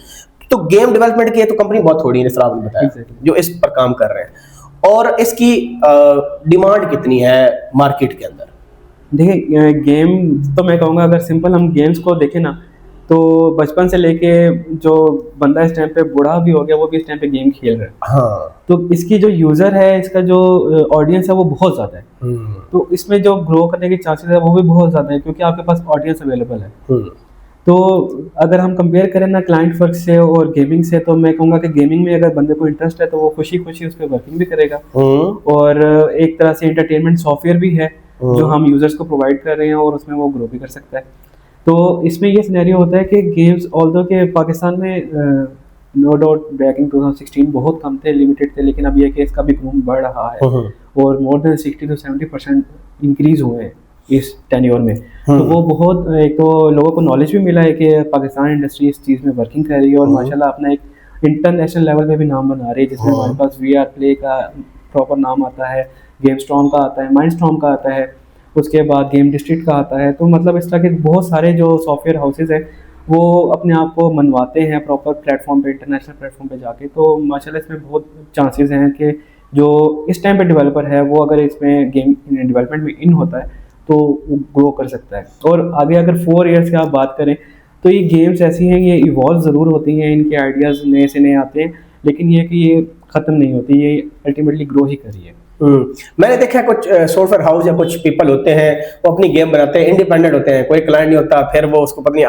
तो गेम डेवलपमेंट की तो कंपनी बहुत थोड़ी है, आपने बताया, जो इस पर काम कर रहे हैं। और इसकी डिमांड कितनी है मार्केट के अंदर? देखिए, गेम तो मैं कहूँगा अगर सिंपल हम गेम्स को देखें ना, तो बचपन से लेके जो बंदा इस टाइम पे बूढ़ा भी हो गया वो भी इस टाइम पे गेम खेल रहा है। हाँ। तो इसकी जो यूज़र है, इसका जो ऑडियंस है वो बहुत ज़्यादा है। तो इसमें जो ग्रो करने के चांसेस है वो भी बहुत ज़्यादा है, क्योंकि आपके पास ऑडियंस अवेलेबल है। तो अगर हम कंपेयर करें ना क्लाइंट वर्क से और गेमिंग से, तो मैं कहूँगा कि गेमिंग में अगर बंदे को इंटरेस्ट है तो वो खुशी खुशी उस पर वर्किंग भी करेगा। और एक तरह से एंटरटेनमेंट सॉफ्टवेयर भी है जो हम यूजर्स को प्रोवाइड कर रहे हैं और उसमें वो ग्रो भी कर सकता है। तो इसमें ये सिनेरियो होता है कि गेम्स ऑल्दो के पाकिस्तान में नो डाउट बैक इन 2016 बहुत कम थे, लिमिटेड थे, लेकिन अब ये कि इसका भी बूम बढ़ रहा है और मोर देन 60 to 70% इंक्रीज हुए हैं इस टेन्योर में। तो वो बहुत, एक तो लोगों को नॉलेज भी मिला है कि पाकिस्तान इंडस्ट्री इस चीज़ में वर्किंग कर रही है और माशाल्लाह अपना एक इंटरनेशनल लेवल पे भी नाम बना रही है, जिसमें हमारे पास VR प्ले का प्रॉपर नाम आता है, गेम स्टॉर्म का आता है, माइंड स्टॉर्म का आता है, उसके बाद गेम डिस्ट्रिक्ट का आता है। तो मतलब इस तरह के बहुत सारे जो सॉफ्टवेयर हाउसेज हैं वो अपने आप को मनवाते हैं प्रॉपर प्लेटफॉर्म पे, इंटरनेशनल प्लेटफॉर्म पे जाके। तो माशाल्लाह इसमें बहुत चांसेस हैं कि जो इस टाइम पे डेवलपर है वो अगर इसमें गेम डेवलपमेंट में इन होता है तो वो ग्रो कर सकता है। और आगे अगर 4 इयर्स की आप बात करें तो ये गेम्स ऐसी हैं, ये इवॉल्व ज़रूर होती हैं, इनके आइडियाज़ नए से नए आते हैं, लेकिन ये कि ये ख़त्म नहीं होती, ये अल्टीमेटली ग्रो ही कर रही है। मैंने देखा है कुछ सॉफ्टवेयर हाउस या कुछ पीपल होते हैं वो अपनी गेम बनाते हैं, इंडिपेंडेंट होते हैं, कोई क्लाइंट नहीं होता, फिर वो उसको पता नहीं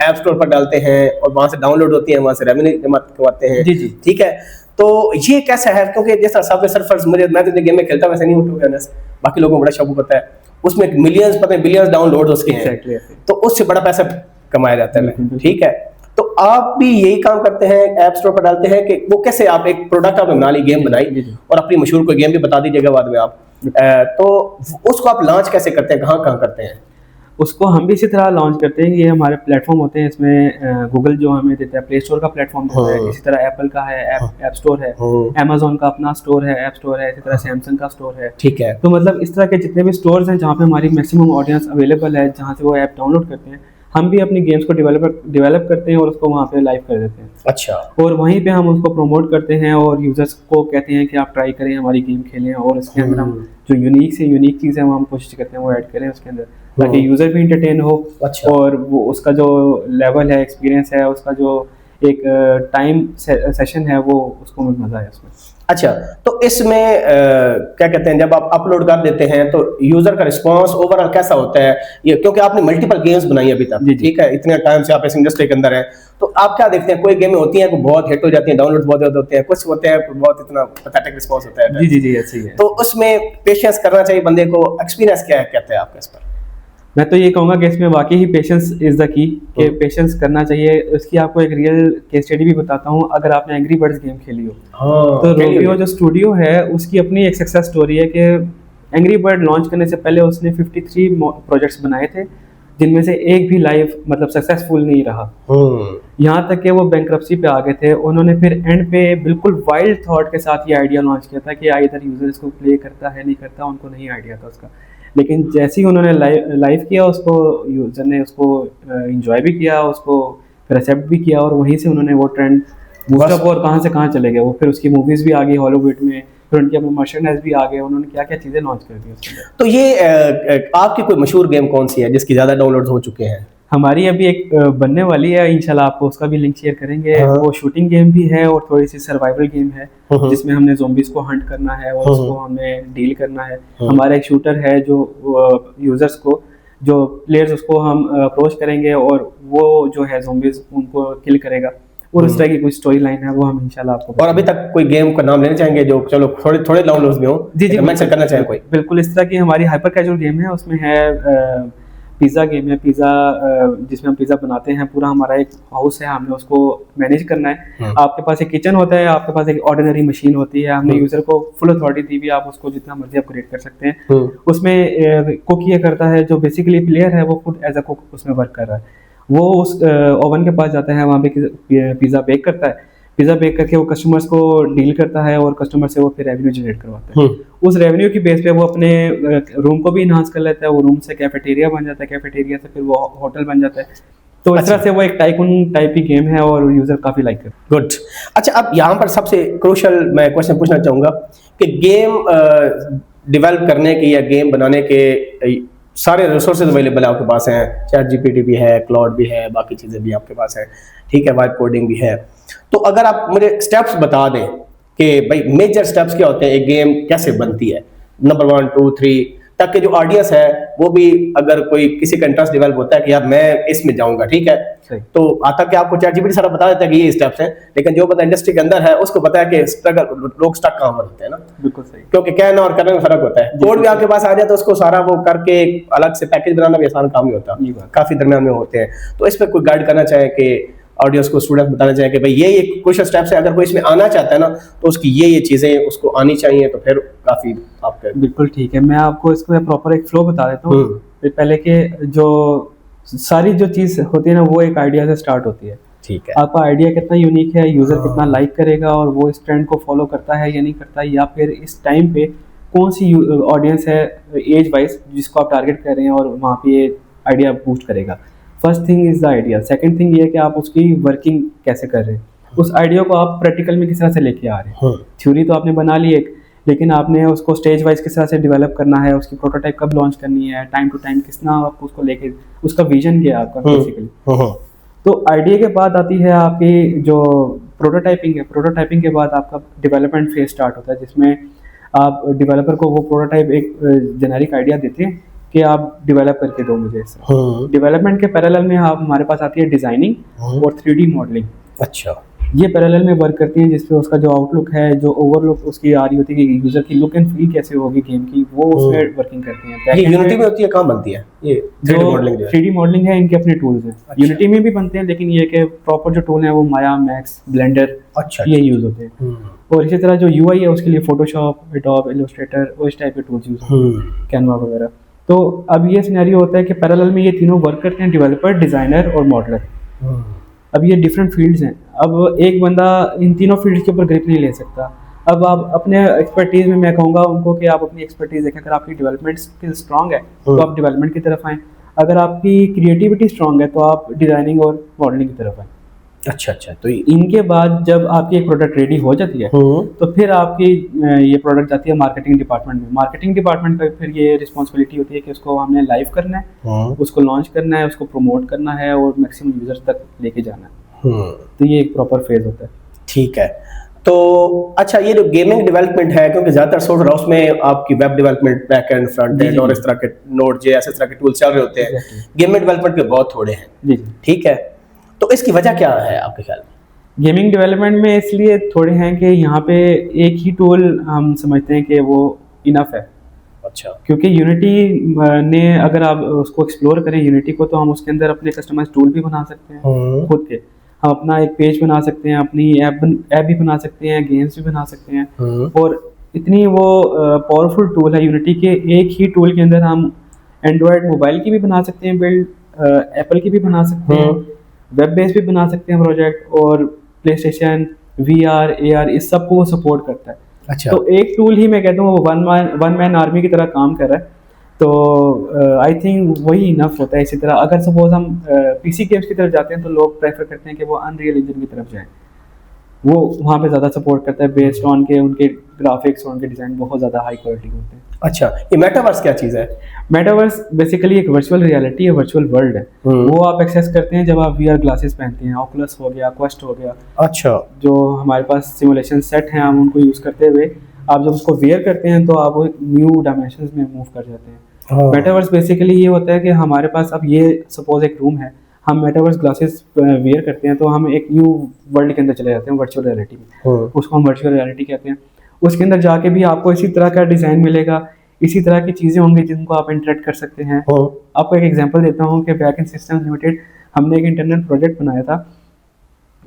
ऐप स्टोर पर डालते हैं और वहां से डाउनलोड होती है, वहां से रेवेन्यू जमा करवाते हैं। जी जी, ठीक है, तो ये कैसा है? क्योंकि जैसा सबवे सर्फर्स मैं तो गेम में खेलता वैसे नहीं हूँ, बाकी लोगों को बड़ा शौक होता है, उसमें मिलियंस पता है बिलियंस डाउनलोड उसके हैं, तो उससे बड़ा पैसा कमाया जाता है। ठीक है, तो आप भी यही काम करते हैं, ऐप स्टोर पर डालते हैं कि वो कैसे आप एक प्रोडक्ट आपने बना ली, गेम बनाई और अपनी मशहूर कोई गेम भी बता दीजिएगा बाद में आप, तो उसको आप लॉन्च कैसे करते हैं, कहाँ करते हैं? उसको हम भी इसी तरह लॉन्च करते हैं। ये हमारे प्लेटफॉर्म होते हैं, इसमें गूगल जो हमें देता है प्ले स्टोर का प्लेटफॉर्म देता है, इसी तरह एप्पल का है ऐप स्टोर है, अमेजोन का अपना स्टोर है, ऐप स्टोर है, इसी तरह सैमसंग का स्टोर है। ठीक है, तो मतलब इस तरह के जितने भी स्टोर्स हैं जहाँ पे हमारी मैक्सिमम ऑडियंस अवेलेबल है, जहाँ से वो ऐप डाउनलोड करते हैं, हम भी अपनी गेम्स को डेवलप करते हैं और उसको वहाँ पे लाइव कर देते हैं। अच्छा, और वहीं पे हम उसको प्रमोट करते हैं और यूजर्स को कहते हैं कि आप ट्राई करें, हमारी गेम खेलें, और इसके अंदर हम जो यूनिक से यूनिक चीज़ है वो हम कोशिश करते हैं वो ऐड करें उसके अंदर, ताकि यूज़र भी इंटरटेन हो। अच्छा, और वो उसका जो लेवल है, एक्सपीरियंस है, उसका जो एक टाइम सेशन है, वो उसको में मज़ा आए उसमें। अच्छा, तो इसमें क्या कहते हैं, जब आप अपलोड कर देते हैं तो यूजर का रिस्पांस ओवरऑल कैसा होता है? ये क्योंकि आपने मल्टीपल गेम्स बनाई अभी तक, ठीक है, इतने टाइम से आप इस इंडस्ट्री के अंदर हैं, तो आप क्या देखते हैं? कोई गेमें होती हैं वो बहुत हिट हो जाती हैं, डाउनलोड बहुत ज्यादा होते हैं, कुछ होते हैं बहुत इतना पैथेटिक रिस्पांस होता है। जी जी जी, ऐसे ही है। तो उसमें पेशेंस करना चाहिए बंदे को, एक्सपीरियंस क्या है, कहते हैं आपका इस पर? मैं तो ये कहूँगा कि इसमें वाकई ही पेशेंस इज़ द की, कि पेशेंस करना चाहिए। इसकी आपको एक रियल केस स्टडी भी बताता हूँ। अगर आपने एंग्री बर्ड्स गेम खेली हो, तो रोबियो जो स्टूडियो है उसकी अपनी एक सक्सेस स्टोरी है कि एंग्री बर्ड लॉन्च करने से पहले उसने 53 प्रोजेक्ट्स बनाए थे, जिनमें से एक भी लाइव मतलब सक्सेसफुल नहीं रहा। यहाँ तक कि वो बैंक्रप्सी पे आ गए थे। उन्होंने फिर एंड पे बिल्कुल वाइल्ड थॉट के साथ ये आइडिया लॉन्च किया था कि इधर यूजर इसको प्ले करता है नहीं करता, उनको नहीं आइडिया था उसका, लेकिन जैसे ही उन्होंने लाइव किया उसको, यूजर ने उसको एंजॉय भी किया, उसको फिर एक्सेप्ट भी किया, और वहीं से उन्होंने वो ट्रेंड बूस्टअप और कहाँ से कहाँ चले गए। वो फिर उसकी मूवीज़ भी आ गई हॉलीवुड में, फिर उनके अपने मर्चेंडाइज भी आ गए, उन्होंने क्या क्या चीज़ें लॉन्च कर दी उसके अंदर। तो ये आपकी कोई मशहूर गेम कौन सी है जिसकी ज़्यादा डाउनलोड्स हो चुके हैं? हमारी अभी एक बनने वाली है, इंशाल्लाह आपको उसका भी लिंक शेयर करेंगे। वो शूटिंग गेम भी है और थोड़ी सी सर्वाइवल गेम है, जिसमें हमने ज़ॉम्बीज को हंट करना है और उसको हमें डील करना है। हमारा एक शूटर है जो यूजर्स को, जो प्लेयर्स, उसको हम अप्रोच करेंगे और वो जो है ज़ॉम्बीज उनको किल करेगा, और उस तरह की कोई स्टोरी लाइन है वो हम इंशाल्लाह आपको। और अभी तक कोई गेम का नाम लेना चाहेंगे जो चलो थोड़े डाउनलोड्स में हो? जी जी, मेंशन करना चाहें कोई? बिल्कुल, इस तरह की हमारी हाइपर कैजुअल गेम है, उसमें है पिज़्ज़ा गेम है, पिज़्ज़ा जिसमें हम पिज़्ज़ा बनाते हैं। पूरा हमारा एक हाउस है, हमने उसको मैनेज करना है। आपके पास एक किचन होता है, आपके पास एक ऑर्डिनरी मशीन होती है, हमने यूजर को फुल अथॉरिटी दी हुई, आप उसको जितना मर्जी अपग्रेड कर सकते हैं। उसमें कुक ये करता है, जो बेसिकली प्लेयर है वो खुद एज अ कुक उसमें वर्क कर रहा है। वो उस ओवन के पास जाता है, वहाँ पे पिज़्ज़ा बेक करता है, पिज़्ज़ा बेक करके वो कस्टमर्स को डील करता है और कस्टमर से वो फिर रेवेन्यू जनरेट करवाता है। उस रेवेन्यू की बेस पे वो अपने रूम को भी इन्हांस कर लेता है, वो रूम से कैफेटेरिया बन जाता है, कैफेटेरिया से फिर वो होटल बन जाता है। तो इस तरह से वो एक टाइकून टाइप की गेम है और यूजर काफी लाइक करते हैं। गुड। अच्छा, अब यहाँ पर सबसे क्रूशियल मैं क्वेश्चन पूछना चाहूँगा कि गेम डेवलप करने के या गेम बनाने के सारे रिसोर्सेज अवेलेबल आपके पास हैं, चैट जीपीटी भी है, क्लाउड भी है, बाकी चीज़ें भी आपके पास है, ठीक है, वाइब कोडिंग भी है। तो अगर आप मुझे स्टेप्स बता दें कि भाई मेजर स्टेप्स क्या होते हैं, एक गेम कैसे बनती है, नंबर 1 2 3, ताकि जो ऑडियंस है वो भी, अगर कोई किसी का इंटरेस्ट डेवलप होता है कि यार मैं इसमें जाऊंगा, ठीक है, तो आता कि आपको ChatGPT सारा बता देता है कि ये स्टेप्स हैं, लेकिन जो बंदा इंडस्ट्री के अंदर है उसको पता है कि स्ट्रगल लोग स्टक कहाँ पर होते हैं ना। बिल्कुल सही, क्योंकि कहना और करने में फर्क होता है। कोड भी आपके पास आ जाए तो उसको सारा वो करके अलग से पैकेज बनाना भी आसान काम नहीं होता, काफी दरमियान में होते हैं। तो इस पर कोई गाइड करना चाहे कि ऑडियंस को, स्टूडेंट बताना चाहे कि भाई ये कुछ स्टेप्स है, अगर कोई इसमें आना चाहता है ना तो उसकी ये चीजें उसको आनी चाहिए, तो फिर काफी आपके। बिल्कुल ठीक है, मैं आपको इसको प्रॉपर एक फ्लो बता देता हूँ। पहले के जो सारी जो चीज होती है ना वो एक आइडिया से स्टार्ट होती है। ठीक है, आपका आइडिया कितना यूनिक है, यूजर कितना लाइक करेगा और वो इस ट्रेंड को फॉलो करता है या नहीं करता है, या फिर इस टाइम पे कौन सी ऑडियंस है एज वाइज जिसको आप टारगेट कर रहे हैं और वहाँ पे ये आइडिया बूस्ट करेगा। First thing is the idea. Second thing ये है कि आप उसकी वर्किंग कैसे कर रहे हैं, उस आइडिया को आप प्रैक्टिकल में किस तरह से लेके आ रहे हैं। थ्योरी तो आपने बना ली एक, लेकिन आपने उसको स्टेज वाइज किस तरह से डेवलप करना है, उसकी प्रोटोटाइप कब लॉन्च करनी है, टाइम टू टाइम कितना आप उसको लेके, उसका विजन क्या है आपका बेसिकली। तो आइडिया के बाद आती है आपकी जो प्रोटोटाइपिंग है। प्रोटोटाइपिंग के बाद आपका डेवलपमेंट फेज स्टार्ट होता है, जिसमें आप डेवलपर को वो प्रोटोटाइप एक जेनेरिक आइडिया देते हैं कि आप डेवलप करके दो मुझे इस। डेवलपमेंट के पैरेलल में आप हमारे पास आती है डिजाइनिंग और 3D मॉडलिंग। अच्छा, ये पैरेलल में वर्क करती हैं, जिसपे उसका जो आउटलुक है, जो ओवरलुक उसकी आ रही होती है कि यूजर की लुक एंड फील कैसे होगी गेम की, वो उसमें वर्किंग करती हैं। ये यूनिटी में होती है, कहाँ बनती है ये 3D मॉडलिंग? 3D मॉडलिंग है, इनके अपने टूल्स हैं। यूनिटी में भी बनते हैं, लेकिन ये कि प्रॉपर जो टूल है वो माया, मैक्स, ब्लेंडर, ये यूज होते हैं। और इसी तरह जो UI है उसके लिए फोटोशॉप, एडोब इलस्ट्रेटर और इस टाइप के टूल्स यूज होते हैं, कैनवा वगैरह। तो अब ये सिनेरियो होता है कि पैरेलल में ये तीनों वर्क करते हैं, डेवलपर, डिजाइनर और मॉडलर। अब ये डिफरेंट फील्ड्स हैं। अब एक बंदा इन तीनों फील्ड्स के ऊपर ग्रिप नहीं ले सकता। अब आप अपने एक्सपर्टीज में, मैं कहूँगा उनको कि आप अपनी एक्सपर्टीज देखें। अगर आपकी डेवलपमेंट स्किल स्ट्रांग है तो आप डेवलपमेंट की तरफ आएँ, अगर आपकी क्रिएटिविटी स्ट्रांग है तो आप डिजाइनिंग और मॉडलिंग की तरफ आएँ। अच्छा, तो इनके बाद जब आपकी एक प्रोडक्ट रेडी हो जाती है तो फिर आपकी ये प्रोडक्ट जाती है मार्केटिंग डिपार्टमेंट में। मार्केटिंग डिपार्टमेंट का फिर ये रिस्पॉन्सिबिलिटी होती है कि उसको हमने लाइव करना है, उसको लॉन्च करना है, उसको प्रमोट करना है और मैक्सिमम यूजर्स तक लेके जाना है। तो ये एक प्रॉपर फेज होता है। ठीक है, तो अच्छा, ये जो गेमिंग डेवलपमेंट है, क्योंकि ज्यादातर सोच रहा हूँ उसमें आपकी web development, back and, front end और इस तरह के Node.js इस तरह के टूल्स चल रहे होते हैं, गेमिंग डेवलपमेंट के बहुत थोड़े हैं। जी, ठीक है, तो इसकी वजह क्या है आपके ख्याल में? गेमिंग डेवलपमेंट में इसलिए थोड़े हैं कि यहाँ पे एक ही टूल हम समझते हैं कि वो इनफ है। अच्छा, क्योंकि यूनिटी ने, अगर आप उसको एक्सप्लोर करें यूनिटी को, तो हम उसके अंदर अपने कस्टमाइज टूल भी बना सकते हैं खुद के। हम अपना एक पेज बना सकते हैं, अपनी ऐप भी बना सकते हैं, गेम्स भी बना सकते हैं। और इतनी वो पावरफुल टूल है यूनिटी के, एक ही टूल के अंदर हम एंड्रॉयड मोबाइल की भी बना सकते हैं बिल्ड, एप्पल की भी बना सकते हैं, वेब बेस भी बना सकते हैं प्रोजेक्ट, और प्ले स्टेशन, VR, AR इस सब को वो सपोर्ट करता है। अच्छा, तो एक टूल ही मैं कहता हूँ वो वन मैन आर्मी की तरह काम कर रहा है। तो आई थिंक वही इनफ होता है। इसी तरह अगर सपोज हम PC गेम्स की तरफ जाते हैं तो लोग प्रेफर करते हैं कि वो अनरियल इंजन की तरफ जाएं, वो वहाँ पे ज़्यादा सपोर्ट करता है बेस्ड ऑन के उनके ग्राफिक्स और उनके डिज़ाइन बहुत ज़्यादा हाई क्वालिटी होते हैं। अच्छा, ये मेटावर्स क्या चीज़ है? मेटावर्स बेसिकली एक वर्चुअल रियलिटी है, वर्चुअल वर्ल्ड है। वो आप एक्सेस करते हैं जब आप VR ग्लासेस पहनते हैं, ऑकुलस हो गया, क्वेस्ट हो गया। अच्छा, जो हमारे पास सिमुलेशन सेट हैं हम उनको यूज़ करते हुए आप जब उसको वेयर करते हैं तो आप न्यू डायमेंशंस में मूव कर जाते हैं। मेटावर्स बेसिकली ये होता है कि हमारे पास अब ये सपोज एक रूम है, हम मेटावर्स ग्लासेस वेयर करते हैं तो हम एक न्यू वर्ल्ड के अंदर चले जाते हैं, वर्चुअल रियलिटी में। उसको हम वर्चुअल रियलिटी कहते हैं। उसके अंदर जाके भी आपको इसी तरह का डिज़ाइन मिलेगा, इसी तरह की चीज़ें होंगी जिनको आप इंटरेक्ट कर सकते हैं। आपको एक एग्जांपल देता हूँ कि बैक एंड सिस्टम्स लिमिटेड, हमने एक इंटरनेट प्रोजेक्ट बनाया था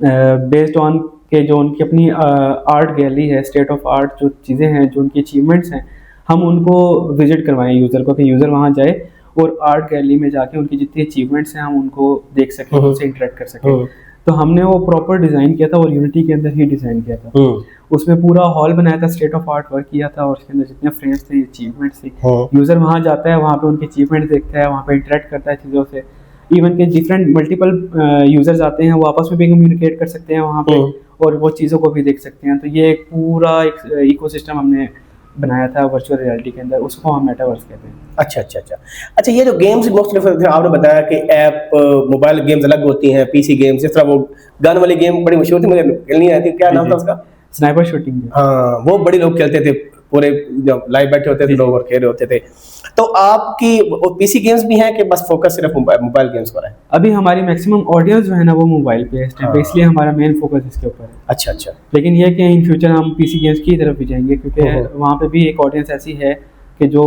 बेस्ड ऑन के जो उनकी अपनी आर्ट गैलरी है, स्टेट ऑफ आर्ट जो चीज़ें हैं, जो उनकी अचीवमेंट्स हैं, हम उनको विजिट करवाएं यूज़र को, कि यूज़र वहाँ जाए और आर्ट गैलरी में जाके उनकी जितनी अचीवमेंट्स हैं हम उनको देख सकें, उनसे इंटरेक्ट कर सकें। तो हमने वो प्रॉपर डिज़ाइन किया था और यूनिटी के अंदर ही डिज़ाइन किया था। उसमें पूरा हॉल बनाया था, स्टेट ऑफ आर्ट वर्क किया था और उसके अंदर जितने फ्रेम्स थे, अचीवमेंट्स थी, यूज़र वहाँ जाता है, वहाँ पे उनकी अचीवमेंट देखता है, वहाँ पे इंटरेक्ट करता है चीज़ों से। इवन के डिफरेंट मल्टीपल यूज़र्स आते हैं, वो आपस में भी कम्युनिकेट कर सकते हैं वहाँ पे और वो चीज़ों को भी देख सकते हैं। तो ये एक पूरा एक इकोसिस्टम हमने बनाया था वर्चुअल रियलिटी के अंदर, उसको हम मेटावर्स कहते हैं। अच्छा, ये जो गेम्स मुख्तलिफ आपने बताया कि ऐप, मोबाइल गेम्स अलग होती हैं, PC गेम्स, जिस तरह वो गन वाली गेम बड़ी मशहूर थी, मुझे खेलनी आई थी, क्या नाम था उसका? Sniper shooting. हाँ, वो बड़ी लोग खेलते थे, पूरे जब लाइव बैठे होते थे लोग और खेल रहे होते थे। तो आपकी पीसी गेम्स भी हैं कि बस फोकस सिर्फ मोबाइल गेम्स पर है? अभी हमारी मैक्सिमम ऑडियंस जो है ना वो मोबाइल पे है इस टाइम पे, इसलिए हमारा मेन फोकस इसके ऊपर है। अच्छा अच्छा। लेकिन ये कि इन फ्यूचर हम पीसी गेम्स की तरफ भी जाएंगे, क्योंकि वहाँ पे भी एक ऑडियंस ऐसी है कि जो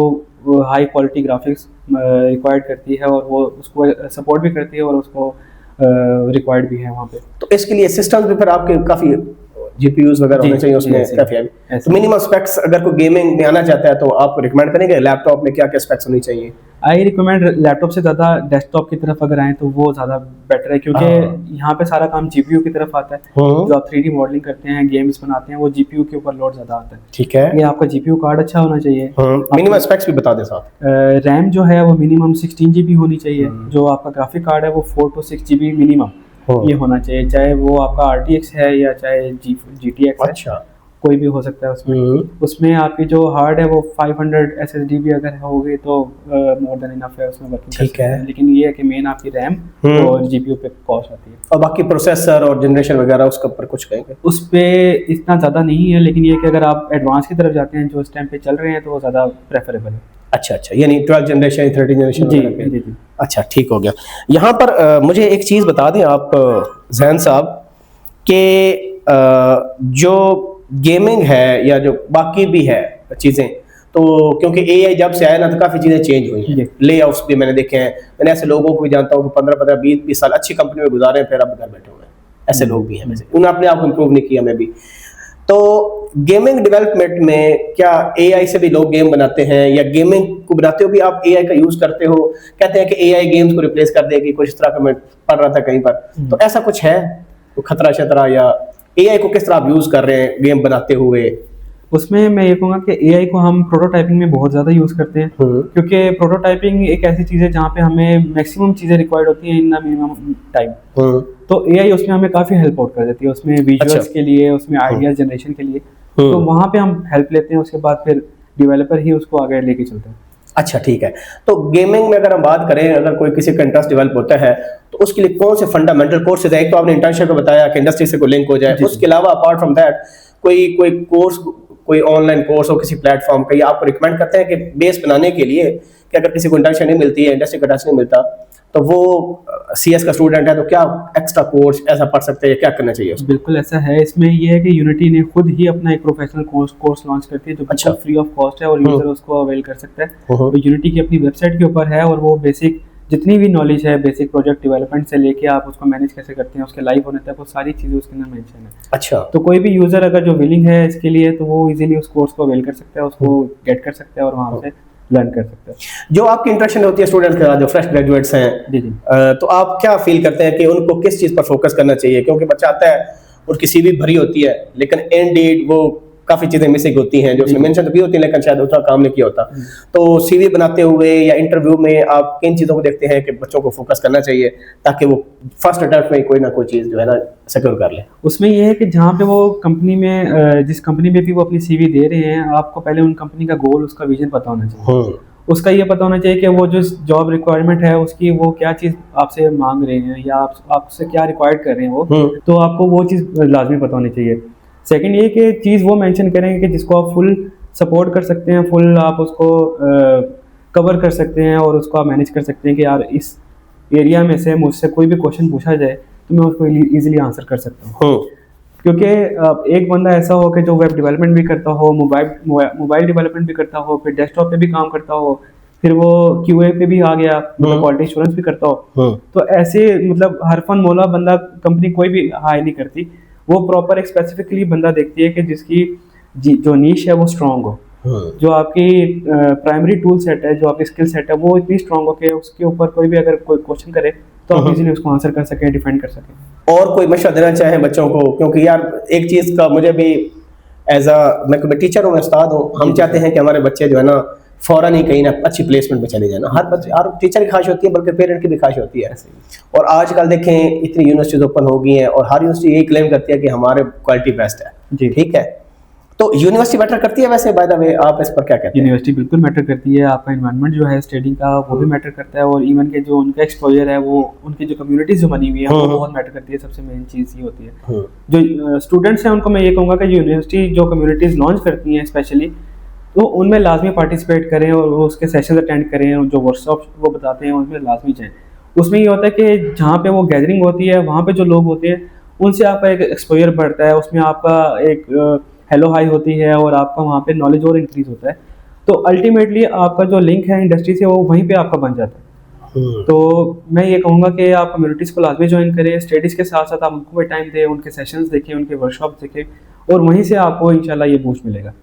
हाई क्वालिटी ग्राफिक्स रिक्वायर्ड करती है और वो उसको सपोर्ट भी करती है और उसको रिक्वायर्ड भी है वहाँ पे। तो इसके लिए सिस्टम भी फिर आपके काफ़ी जीपीयूज वगैरह होने चाहिए उसमें काफ़ी है। तो मिनिमम स्पेक्स अगर कोई गेमिंग में आना चाहता है तो आप रिकमेंड करेंगे लैपटॉप में क्या क्या स्पेक्स होनी चाहिए? आई रिकमेंड लैपटॉप से ज़्यादा डेस्कटॉप की तरफ अगर आए तो वो ज़्यादा बेटर है, क्योंकि यहाँ पे सारा काम जीपीयू की तरफ आता है। जो आप 3D मॉडलिंग करते हैं, गेम्स बनाते हैं, वो जीपीयू के ऊपर लोड ज़्यादा आता है। ठीक है। ये आपका जीपीयू कार्ड अच्छा होना चाहिए। मिनिमम स्पेक्स भी बता दें साथ। रैम जो है वो मिनिमम 16 GB होनी चाहिए। जो आपका ग्राफिक कार्ड है वो 4 to 6 GB मिनिमम ये होना चाहिए, चाहे वो आपका RTX है या चाहे GTX है। अच्छा। कोई भी हो सकता है उसमें। उसमें आपकी जो हार्ड है वो 500 SSD भी अगर होगी तो मोर देन इनफ है उसमें वर्किंग। ठीक है। लेकिन ये है कि मेन आपकी रैम और जीपीयू पे कॉस्ट आती है। और बाकी प्रोसेसर और जनरेशन वगैरह उसके ऊपर कुछ कहेंगे? उस पे इतना ज़्यादा नहीं है, लेकिन ये कि अगर आप एडवांस की तरफ जाते हैं जो इस टाइम पे चल रहे हैं तो वो ज़्यादा प्रेफरेबल है। अच्छा अच्छा, यानी 12 जनरेशन 13 जनरेशन? जी। अच्छा ठीक हो गया। यहाँ पर मुझे एक चीज़ बता दें आप जैन साहब कि जो गेमिंग है या जो बाकी भी है चीज़ें, तो क्योंकि एआई जब से आया ना तो काफ़ी चीज़ें चेंज हुई हैं। लेआउट्स भी मैंने देखे हैं, मैंने ऐसे लोगों को भी जानता हूँ कि 15-15, 20-20 साल अच्छी कंपनी में गुजारे फिर अब घर बैठे हुए हैं। ऐसे लोग भी हैं वैसे, उन्होंने अपने आप को इम्प्रूव नहीं किया। मैं भी तो गेमिंग डेवलपमेंट में क्या एआई से भी लोग गेम बनाते हैं या गेमिंग को बनाते हो भी आप एआई का यूज करते हो? कहते हैं कि एआई गेम्स को रिप्लेस कर देगी, कुछ इस तरह का मैं पढ़ रहा था कहीं पर। तो ऐसा कुछ है तो खतरा शतरा, या एआई को किस तरह आप यूज कर रहे हैं गेम बनाते हुए? उसमें मैं ये कहूँगा कि एआई को हम प्रोटोटाइपिंग में बहुत ज़्यादा यूज़ करते हैं, क्योंकि प्रोटोटाइपिंग एक ऐसी चीज़ है जहाँ पे हमें मैक्सिमम चीज़ें रिक्वायर्ड होती हैं इन द मिनिमम टाइम। तो एआई उसमें हमें काफ़ी हेल्प आउट कर देती है, उसमें विजुअल्स के लिए, उसमें आइडियाज जनरेशन के लिए। तो वहाँ पे हम हेल्प लेते हैं, उसके बाद फिर डेवलपर ही उसको आगे लेके चलते हैं। अच्छा ठीक है। तो गेमिंग में अगर हम बात करें, अगर कोई किसी का इंटरेस्ट डेवलप होता है तो उसके लिए कौन से फंडामेंटल कोर्सेज है? एक तो आपने इंटर्नशिप को बताया कि इंडस्ट्री से कोई लिंक हो जाए, उसके अलावा अपार्ट फ्रॉम दैट कोई कोर्स, कोई ऑनलाइन कोर्स हो किसी प्लेटफॉर्म का, या आप रिकमेंड करते हैं कि बेस बनाने के लिए कि अगर किसी को इंटर्नशिप नहीं मिलती है, इंडस्ट्री का टच नहीं मिलता, तो वो सीएस का स्टूडेंट है तो क्या एक्स्ट्रा कोर्स ऐसा पढ़ सकते हैं, क्या करना चाहिए उसको? बिल्कुल ऐसा है। इसमें ये है कि यूनिटी ने खुद ही अपना एक प्रोफेशनल कोर्स लॉन्च करती है जो बिल्कुल फ्री ऑफ कॉस्ट है और यूजर उसको अवेल कर सकता है। तो यूनिटी की अपनी वेबसाइट के ऊपर है और वो बेसिक जितनी भी नॉलेज है, बेसिक प्रोजेक्ट डेवलपमेंट से लेके आप उसको मैनेज कैसे करते हैं, उसके लाइव होने तक, वो सारी चीज़ें उसके अंदर मेंशन है। अच्छा। तो कोई भी यूजर अगर जो विलिंग है इसके लिए तो वो इजीली उस कोर्स को अवेल कर सकता है, उसको गेट कर सकता है और वहाँ से लर्न कर सकते हैं। जो आपकी इंटरेक्शन होती है स्टूडेंट के साथ, जो फ्रेश ग्रेजुएट्स हैं, तो आप क्या फील करते हैं कि उनको किस चीज़ पर फोकस करना चाहिए? क्योंकि बच्चा आता है और किसी भी भरी होती है लेकिन इंडीड वो काफ़ी चीज़ें मिसिंग होती हैं, जो उसमें मेंशन तो भी होती है लेकिन शायद उतना काम नहीं किया होता। तो सीवी बनाते हुए या इंटरव्यू में आप किन चीज़ों को देखते हैं कि बच्चों को फोकस करना चाहिए ताकि वो फर्स्ट अटेम्प्ट में कोई ना कोई चीज़ जो है ना सिक्योर कर ले? उसमें ये है कि जहाँ पे वो कंपनी में, जिस कंपनी में भी वो अपनी सीवी दे रहे हैं, आपको पहले उन कंपनी का गोल, उसका विजन पता होना चाहिए। उसका ये पता होना चाहिए कि वो जो जॉब रिक्वायरमेंट है उसकी वो क्या चीज़ आपसे मांग रहे हैं या आपसे क्या रिक्वायर्ड कर रहे हैं वो, तो आपको वो चीज़ लाजमी पता होनी चाहिए। सेकंड ये कि चीज़ वो मेंशन करेंगे कि जिसको आप फुल सपोर्ट कर सकते हैं, फुल आप उसको कवर कर सकते हैं और उसको आप मैनेज कर सकते हैं कि यार इस एरिया में से मुझसे कोई भी क्वेश्चन पूछा जाए तो मैं उसको ईजिली आंसर कर सकता हूँ। क्योंकि एक बंदा ऐसा हो कि जो वेब डेवलपमेंट भी करता हो, मोबाइल डेवलपमेंट भी करता हो, फिर डेस्कटॉप पे भी काम करता हो, फिर वो QA पे भी आ गया, मतलब क्वालिटी एश्योरेंस भी करता हो, तो ऐसे मतलब हरफन मौला बंदा कंपनी कोई भी हायर नहीं करती। वो प्रॉपर एक स्पेसिफिकली बंदा देखती है कि जिसकी जो नीश है वो स्ट्रांग हो, जो आपकी प्राइमरी टूल सेट है, जो आपकी स्किल सेट है वो इतनी स्ट्रांग हो कि उसके ऊपर कोई भी अगर कोई क्वेश्चन करे तो आप इजीली उसको आंसर कर सकें, डिफेंड कर सकें। और कोई मशवरा देना चाहें बच्चों को? क्योंकि यार एक चीज़ का मुझे भी मैं टीचर हूँ, मैं उस्ताद हूँ, हम चाहते हैं कि हमारे बच्चे जो है ना फौरन ही कहीं ना अच्छी प्लेसमेंट में चले जाए ना। हर टीचर की ख्वाहिश होती है, बल्कि पेरेंट की भी ख्वाहिश होती है। और आजकल देखें इतनी यूनिवर्सिटीज ओपन हो गई हैं और हर यूनिवर्सिटी यही क्लेम करती है कि हमारे क्वालिटी बेस्ट है। ठीक है, तो यूनिवर्सिटी मैटर करती है वैसे? बाय द वे आप इस पर क्या कहते हैं? यूनिवर्सिटी बिल्कुल मैटर करती है। आपका एनवायरनमेंट जो है स्टडी का वो भी मैटर करता है, और इवन के जो उनका एक्सपोजर है, वो उनकी जो कम्युनिटीज जो बनी हुई है वो बहुत मैटर करती है। सबसे मेन चीज़ ये होती है। जो स्टूडेंट्स हैं उनको मैं ये कहूँगा कि यूनिवर्सिटी जो कम्युनिटीज़ लॉन्च करती हैं स्पेशली, तो उनमें लाजमी पार्टिसिपेट करें और वो उसके सेशन अटेंड करें, जो वर्कशॉप वो बताते हैं उसमें लाजमी जाएँ। उसमें ये होता है कि जहाँ पे वो गैदरिंग होती है वहाँ पे जो लोग होते हैं उनसे आपका एक एक्सपोजर बढ़ता है, उसमें आपका एक हेलो हाई होती है और आपका वहाँ पे नॉलेज और इंक्रीज होता है। तो अल्टीमेटली आपका जो लिंक है इंडस्ट्री से वो वहीं पे आपका बन जाता है। तो मैं ये कहूँगा कि आप कम्युनिटीज़ को लाजमी ज्वाइन करें, स्टडीज़ के साथ साथ आप उनको भी टाइम दें, उनके सेशंस देखें, उनके वर्कशॉप देखें और वहीं से आपको इंशाल्लाह ये बूस्ट मिलेगा।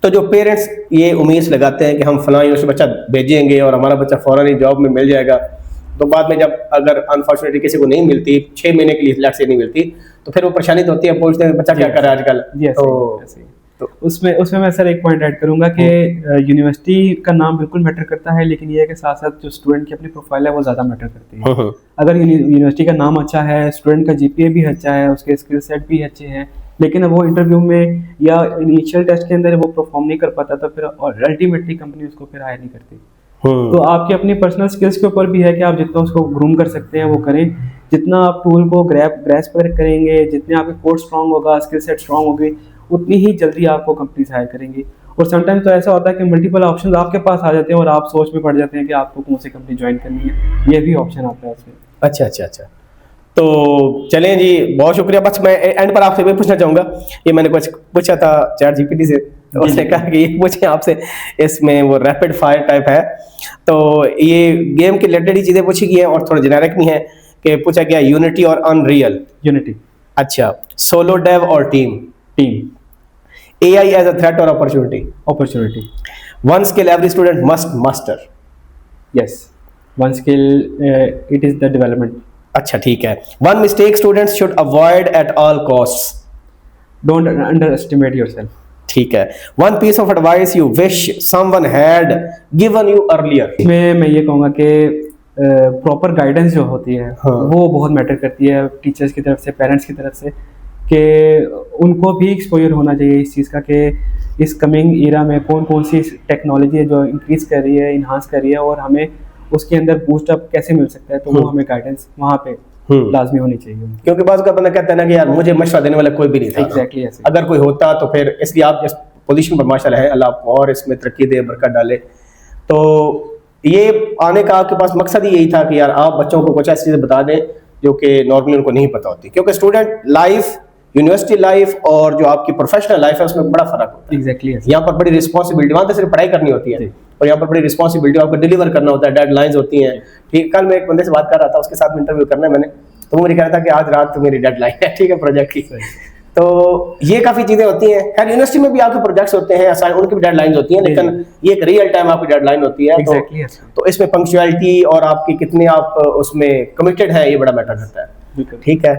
तो जो पेरेंट्स ये उम्मीद लगाते हैं कि हम फलां यूनिवर्सिटी बच्चा भेजेंगे और हमारा बच्चा फौरन ही जॉब में मिल जाएगा, तो बाद में जब अगर अनफॉर्चुनेटली किसी को नहीं मिलती, 6 महीने के लिए लेट से नहीं मिलती, तो फिर वो परेशानी तो होती है, पूछते हैं बच्चा क्या कर रहा है आजकल। तो उसमें मैं सर एक पॉइंट ऐड करूंगा कि यूनिवर्सिटी का नाम बिल्कुल मैटर करता है, लेकिन ये है कि साथ साथ जो स्टूडेंट की अपनी प्रोफाइल है वो ज़्यादा मैटर करती है। अगर यूनिवर्सिटी का नाम अच्छा है, स्टूडेंट का जीपीए भी अच्छा है, उसके स्किल सेट भी अच्छे हैं, लेकिन अब वो इंटरव्यू में या इनिशियल टेस्ट के अंदर वो परफॉर्म नहीं कर पाता, तो फिर अल्टीमेटली कंपनी उसको फिर हायर नहीं करती। तो आपकी अपनी पर्सनल स्किल्स के ऊपर भी है कि आप जितना उसको ग्रूम कर सकते हैं वो करें। जितना आप टूल को ग्रैस्प करेंगे, जितने आपके कोड स्ट्रांग होगा, स्किल सेट स्ट्रांग होगी, उतनी ही जल्दी आपको कंपनीज हायर करेंगी। और समटाइम्स तो ऐसा होता है कि मल्टीपल ऑप्शंस आपके पास आ जाते हैं और आप सोच में पड़ जाते हैं कि आपको कौन सी कंपनी ज्वाइन करनी है, ये भी ऑप्शन आता है उसमें। अच्छा। तो चलें जी, बहुत शुक्रिया। बस मैं एंड पर आपसे भी पूछना चाहूँगा, ये मैंने कुछ पूछा था चैट जीपीटी से, तो उसने कहा कि ये पूछे आपसे, इसमें वो रैपिड फायर टाइप है, तो ये गेम के रिलेटेड ही चीज़ें पूछी गई हैं और थोड़ा जेनेरिक भी है कि पूछा गया यूनिटी और अनरियल। यूनिटी। अच्छा, सोलो डेव और team. AI as a threat or opportunity? Opportunity. One skill every student must master. Yes. One skill, it is the development. अच्छा, ठीक है। One mistake students should avoid at all costs. Don't underestimate yourself. ठीक है। One piece of advice you wish someone had given you earlier. मैं ये कहूँगा कि proper guidance जो होती है वो बहुत मैटर करती है, टीचर्स की तरफ से, पेरेंट्स की तरफ से, कि उनको भी एक्सपोजर होना चाहिए इस चीज़ का कि इस कमिंग ईरा में कौन कौन सी टेक्नोलॉजी है जो इंक्रीज़ कर रही है, इन्हांस कर रही है, और हमें उसके अंदर बूस्ट अप कैसे मिल सकता है। तो वो हमें गाइडेंस वहाँ पे लाजमी होनी चाहिए, क्योंकि बाज़ का बंदा कहता है ना कि यार मुझे मशवरा देने वाला कोई भी नहीं था। एग्जैक्टली ऐसे। अगर कोई होता तो फिर, इसलिए आप जिस पोजीशन पर माशाल्लाह है, अल्लाह आपको और इसमें तरक्की दे, बरकत डाले। तो ये आने का आपके पास मकसद ही यही था कि यार आप बच्चों को कुछ ऐसी चीज़ें बता दें जो कि नॉर्मली उनको नहीं पता होती, क्योंकि स्टूडेंट लाइफ, यूनिवर्सिटी लाइफ और जो आपकी प्रोफेशनल लाइफ है उसमें बड़ा फर्क होता है। एग्जैक्टली। यहाँ पर बड़ी रिस्पॉन्सिबिलिटी, वहाँ तो सिर्फ पढ़ाई करनी होती है, और यहाँ पर बड़ी रिस्पॉन्सिबिलिटी आपको डिलीवर करना होता है, डेडलाइंस होती हैं। ठीक, कल मैं एक बंदे से बात कर रहा था, उसके साथ इंटरव्यू करना है मैंने, तो वो मुझे कह रहा था कि आज रात तो मेरी डेडलाइन है, ठीक है, प्रोजेक्ट की। तो ये काफ़ी चीज़ें होती हैं। खैर यूनिवर्सिटी में भी आपके प्रोजेक्ट्स होते हैं, उनकी भी डेडलाइंस होती हैं, लेकिन ये एक रियल टाइम आपकी डेडलाइन होती है। तो इसमें पंक्चुअलिटी और आपकी कितने आप उसमें कमिटेड है, ये बड़ा मैटर करता है। ठीक है।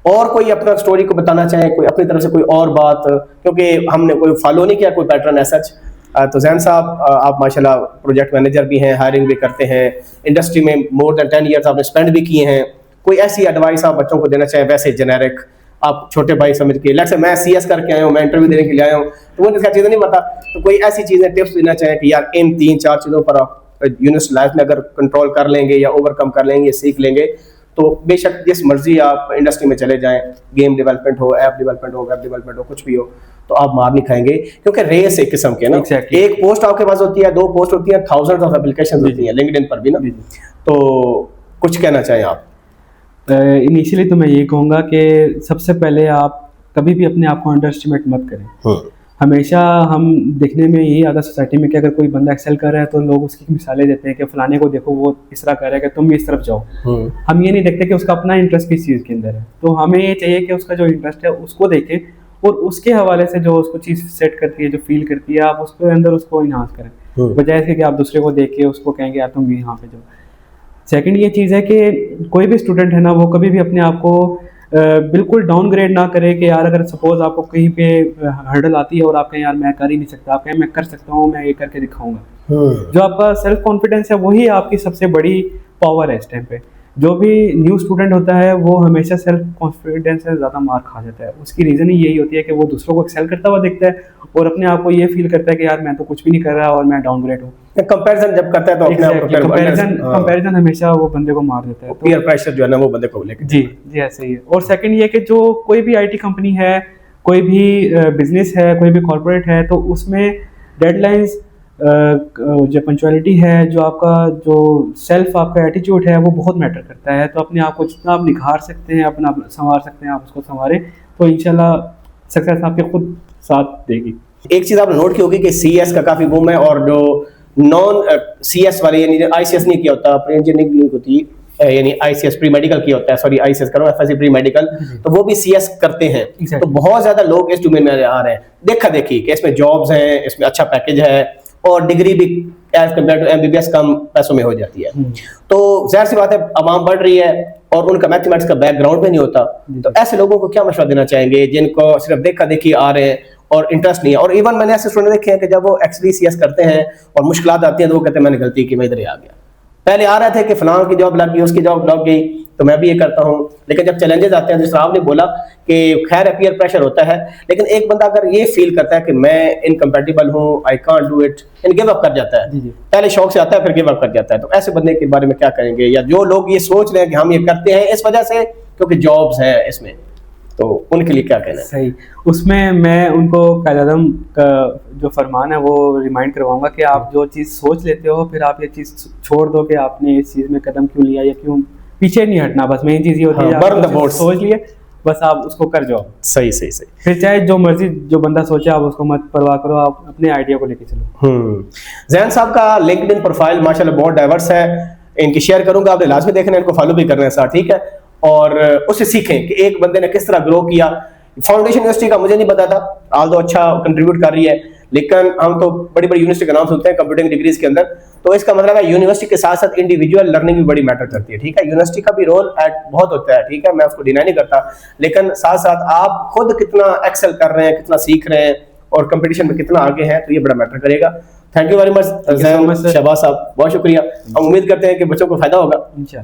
और कोई अपना स्टोरी को बताना चाहे, कोई अपनी तरफ से कोई और बात, क्योंकि हमने कोई फॉलो नहीं किया कोई पैटर्न ऐसा। तो जैन साहब, आप माशाल्लाह प्रोजेक्ट मैनेजर भी हैं, हायरिंग भी करते हैं, इंडस्ट्री में मोर देन 10 ईयर्स आपने स्पेंड भी किए हैं। कोई ऐसी एडवाइस आप बच्चों को देना चाहें, वैसे जेनेरिक, आप छोटे भाई समझ के, लेट्स से मैं CS करके आया हूँ, मैं इंटरव्यू देने के लिए आया हूँ, तो मुझे इसका चीज़ें नहीं पता, तो कोई ऐसी चीज़ें, टिप्स देना चाहें कि यार इन 3-4 चीज़ों पर आप यूनिवर्सिटी लाइफ में अगर कंट्रोल कर लेंगे या ओवरकम कर लेंगे, सीख लेंगे, तो बेशक जिस मर्जी आप इंडस्ट्री में चले जाएं, गेम डेवलपमेंट हो, ऐप डेवलपमेंट हो, वेब डेवलपमेंट हो, कुछ भी हो, तो आप मार नहीं खाएंगे, क्योंकि रेस एक किस्म के ना, एक पोस्ट आपके पास होती है, 2 पोस्ट होती है, थाउजेंड्स ऑफ एप्लीकेशंस होती हैं लिंक्डइन पर भी ना। तो कुछ कहना चाहें आप? इनिशियली तो मैं ये कहूँगा कि सबसे पहले आप कभी भी अपने आप को अंडर एस्टिमेट मत करें। हमेशा हम देखने में यही आता सोसाइटी में कि अगर कोई बंदा एक्सेल कर रहा है तो लोग उसकी मिसालें देते हैं कि फलाने को देखो वो इस तरह कर रहा है कि तुम भी इस तरफ जाओ। हम ये नहीं देखते कि उसका अपना इंटरेस्ट किस चीज़ के अंदर है। तो हमें ये चाहिए कि उसका जो इंटरेस्ट है उसको देखें और उसके हवाले से जो उसको चीज़ सेट करती है, जो फील करती है, आप उसके अंदर उसको इन्हांस करें, बजाय इसके कि आप दूसरे को देख के उसको कहेंगे यार तुम भी यहाँ पे जाओ। सेकंड ये चीज़ है कि कोई भी स्टूडेंट है ना, वो कभी भी अपने आप को बिल्कुल डाउनग्रेड ना करे कि यार अगर सपोज आपको कहीं पे हर्डल आती है और आप कहें यार मैं कर ही नहीं सकता, आप कहें मैं कर सकता हूँ, मैं ये करके दिखाऊंगा। जो आपका सेल्फ कॉन्फिडेंस है वही आपकी सबसे बड़ी पावर है इस टाइम पे। जो भी न्यू स्टूडेंट होता है वो हमेशा सेल्फ कॉन्फिडेंस से ज़्यादा मार खा जाता है। उसकी रीज़न ही यही होती है कि वो दूसरों को एक्सेल करता हुआ दिखता है और अपने आप को ये फील करता है कि यार मैं तो कुछ भी नहीं कर रहा और मैं डाउनग्रेड हूँ। कंपैरिजन जब करता है तो अपने आप को कंपैरिजन हमेशा वो बंदे को मार देता है। पीयर प्रेशर जो है ना वो बंदे को लेकर जी ऐसे ही है। और सेकंड ये कि जो कोई भी IT कंपनी है, कोई भी बिजनेस है, कोई भी कॉर्पोरेट है, तो उसमें डेडलाइंस, जो पंचुअलिटी है, जो आपका जो सेल्फ आपका एटीट्यूड है, वो बहुत मैटर करता है। तो अपने आप को जितना आप निखार सकते हैं, अपना संवार सकते हैं, आप उसको संवारें, तो इंशाल्लाह सक्सेस आपके खुद साथ देगी। एक चीज़ आपने नोट की होगी कि CS का काफ़ी बूम है, और जो नॉन CS वाले, यानी ICS नहीं किया होता, प्री इंजीनियरिंग होती है, यानी ICS प्री मेडिकल किया होता है, सॉरी ICS करो, FSC प्री मेडिकल, तो वो भी CS करते हैं। तो बहुत ज़्यादा लोग इस डोमेन में आ रहे हैं, देखा देखी कि इसमें जॉब्स हैं, इसमें अच्छा पैकेज है, और डिग्री भी एज कम्पेयर टू MBBS कम पैसों में हो जाती है। तो जाहिर सी बात है, आवाम बढ़ रही है और उनका मैथमेटिक्स का बैकग्राउंड भी नहीं होता। तो ऐसे लोगों को क्या मशवरा देना चाहेंगे जिनको सिर्फ देखा देखी आ रहे हैं और इंटरेस्ट नहीं है? और इवन मैंने ऐसे स्टूडेंट देखे हैं कि जब वो एक्चुअली CS करते हैं और मुश्किलात आती हैं, तो वो कहते हैं मैंने गलती की, मैं इधर ही आ गया। पहले आ रहे थे कि फलां की जॉब लग गई, उसकी जॉब लग गई, तो मैं भी ये करता हूँ। लेकिन जब चैलेंजेस आते हैं, जैसे आपने बोला कि खैर पीयर प्रेशर होता है, लेकिन एक बंदा अगर ये फील करता है कि मैं इनकम्पैटिबल हूँ, I can't do it, and give up कर जाता है। पहले शौक से आता है, फिर गिव अप कर जाता है। तो ऐसे बंदे के बारे में क्या करेंगे? या जो लोग ये सोच रहे हैं कि हम ये करते हैं इस वजह से क्योंकि जॉब्स है इसमें, तो उनके लिए क्या कहना है? सही, उसमें मैं उनको कायद-ए-आज़म का जो फरमान है वो रिमाइंड करवाऊंगा कि आप जो चीज़ सोच लेते हो, फिर आप ये चीज़ छोड़ दो कि आपने इस चीज़ में कदम क्यों लिया या क्यों पीछे नहीं हटना। बस मेन चीज़ ये होती है, बर्न द बोट्स, सोच लिए, बस आप उसको कर जाओ। सही सही सही। फिर चाहे जो मर्जी जो बंदा सोचे, आप उसको मत परवाह करो, आप अपने आइडिया को लेके चलो। ज़ैन साहब का लिंक्डइन प्रोफाइल माशाल्लाह बहुत डाइवर्स है, इनकी शेयर करूंगा, आपने लाजमी देखना है, इनको फॉलो भी करना है साथ, ठीक है? और उससे सीखें कि एक बंदे ने किस तरह ग्रो किया। फाउंडेशन यूनिवर्सिटी का मुझे नहीं पता था, आज तो अच्छा कंट्रीब्यूट कर रही है, लेकिन हम तो बड़ी बड़ी यूनिवर्सिटी का नाम सुनते हैं कंप्यूटिंग डिग्रीज के अंदर। तो इसका मतलब है यूनिवर्सिटी के साथ साथ इंडिविजुअल लर्निंग भी बड़ी मैटर करती है, ठीक है? यूनिवर्सिटी का भी रोल बहुत होता है, ठीक है, मैं उसको डिनाई नहीं करता, लेकिन साथ साथ आप खुद कितना एक्सेल कर रहे हैं, कितना सीख रहे हैं और कंपटीशन में कितना आगे हैं, तो ये बड़ा मैटर करेगा। Thank you very much Shahbaz साहब, बहुत शुक्रिया। हम उम्मीद करते हैं कि बच्चों को फायदा होगा,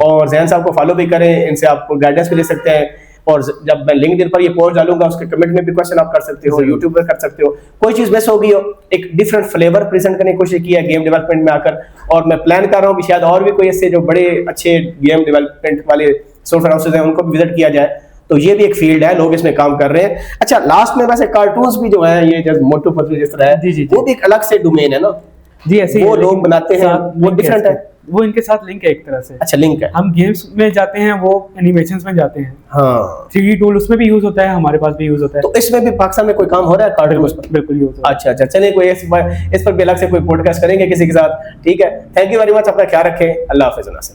और ज़ैन साहब को फॉलो भी करें, इनसे आप गाइडेंस भी ले सकते हैं। और जब मैं लिंक्डइन पर ये पोस्ट डालूंगा, उसके कमेंट में भी क्वेश्चन आप कर सकते हो, यूट्यूब पर कर सकते हो। कोई चीज़ मिस हो गई हो, एक डिफरेंट फ्लेवर प्रेजेंट करने की कोशिश की है गेम डेवलपमेंट में आकर, और मैं प्लान कर रहा हूँ कि शायद और भी कोई ऐसे जो बड़े अच्छे गेम डेवलपमेंट वाले सॉफ्टवेयर हाउसेज हैं उनको भी विजिट किया जाए। तो ये भी एक फील्ड है, लोग इसमें काम कर रहे हैं। अच्छा, लास्ट में वैसे कार्टून्स भी जो है, ये जैसे मोटू पतलू जिस तरह है, वो भी एक अलग से डोमेन है ना जी? ऐसे वो लोग बनाते हैं, वो डिफरेंट है, वो इनके साथ लिंक है एक तरह से। अच्छा, लिंक है। हम गेम्स में जाते हैं, वो एनिमेशंस में जाते हैं। हाँ, 3D टूल उसमें भी यूज होता है, हमारे पास भी यूज होता है। तो इसमें भी पाकिस्तान में कोई काम हो रहा है कार्टून पर? बिल्कुल यूज होता है। अच्छा अच्छा, चलिए कोई इस पर भी अलग से कोई पॉडकास्ट करेंगे किसी के साथ, ठीक है? थैंक यू वेरी मच, अपना ख्याल रखें, अल्लाह हाफिज़।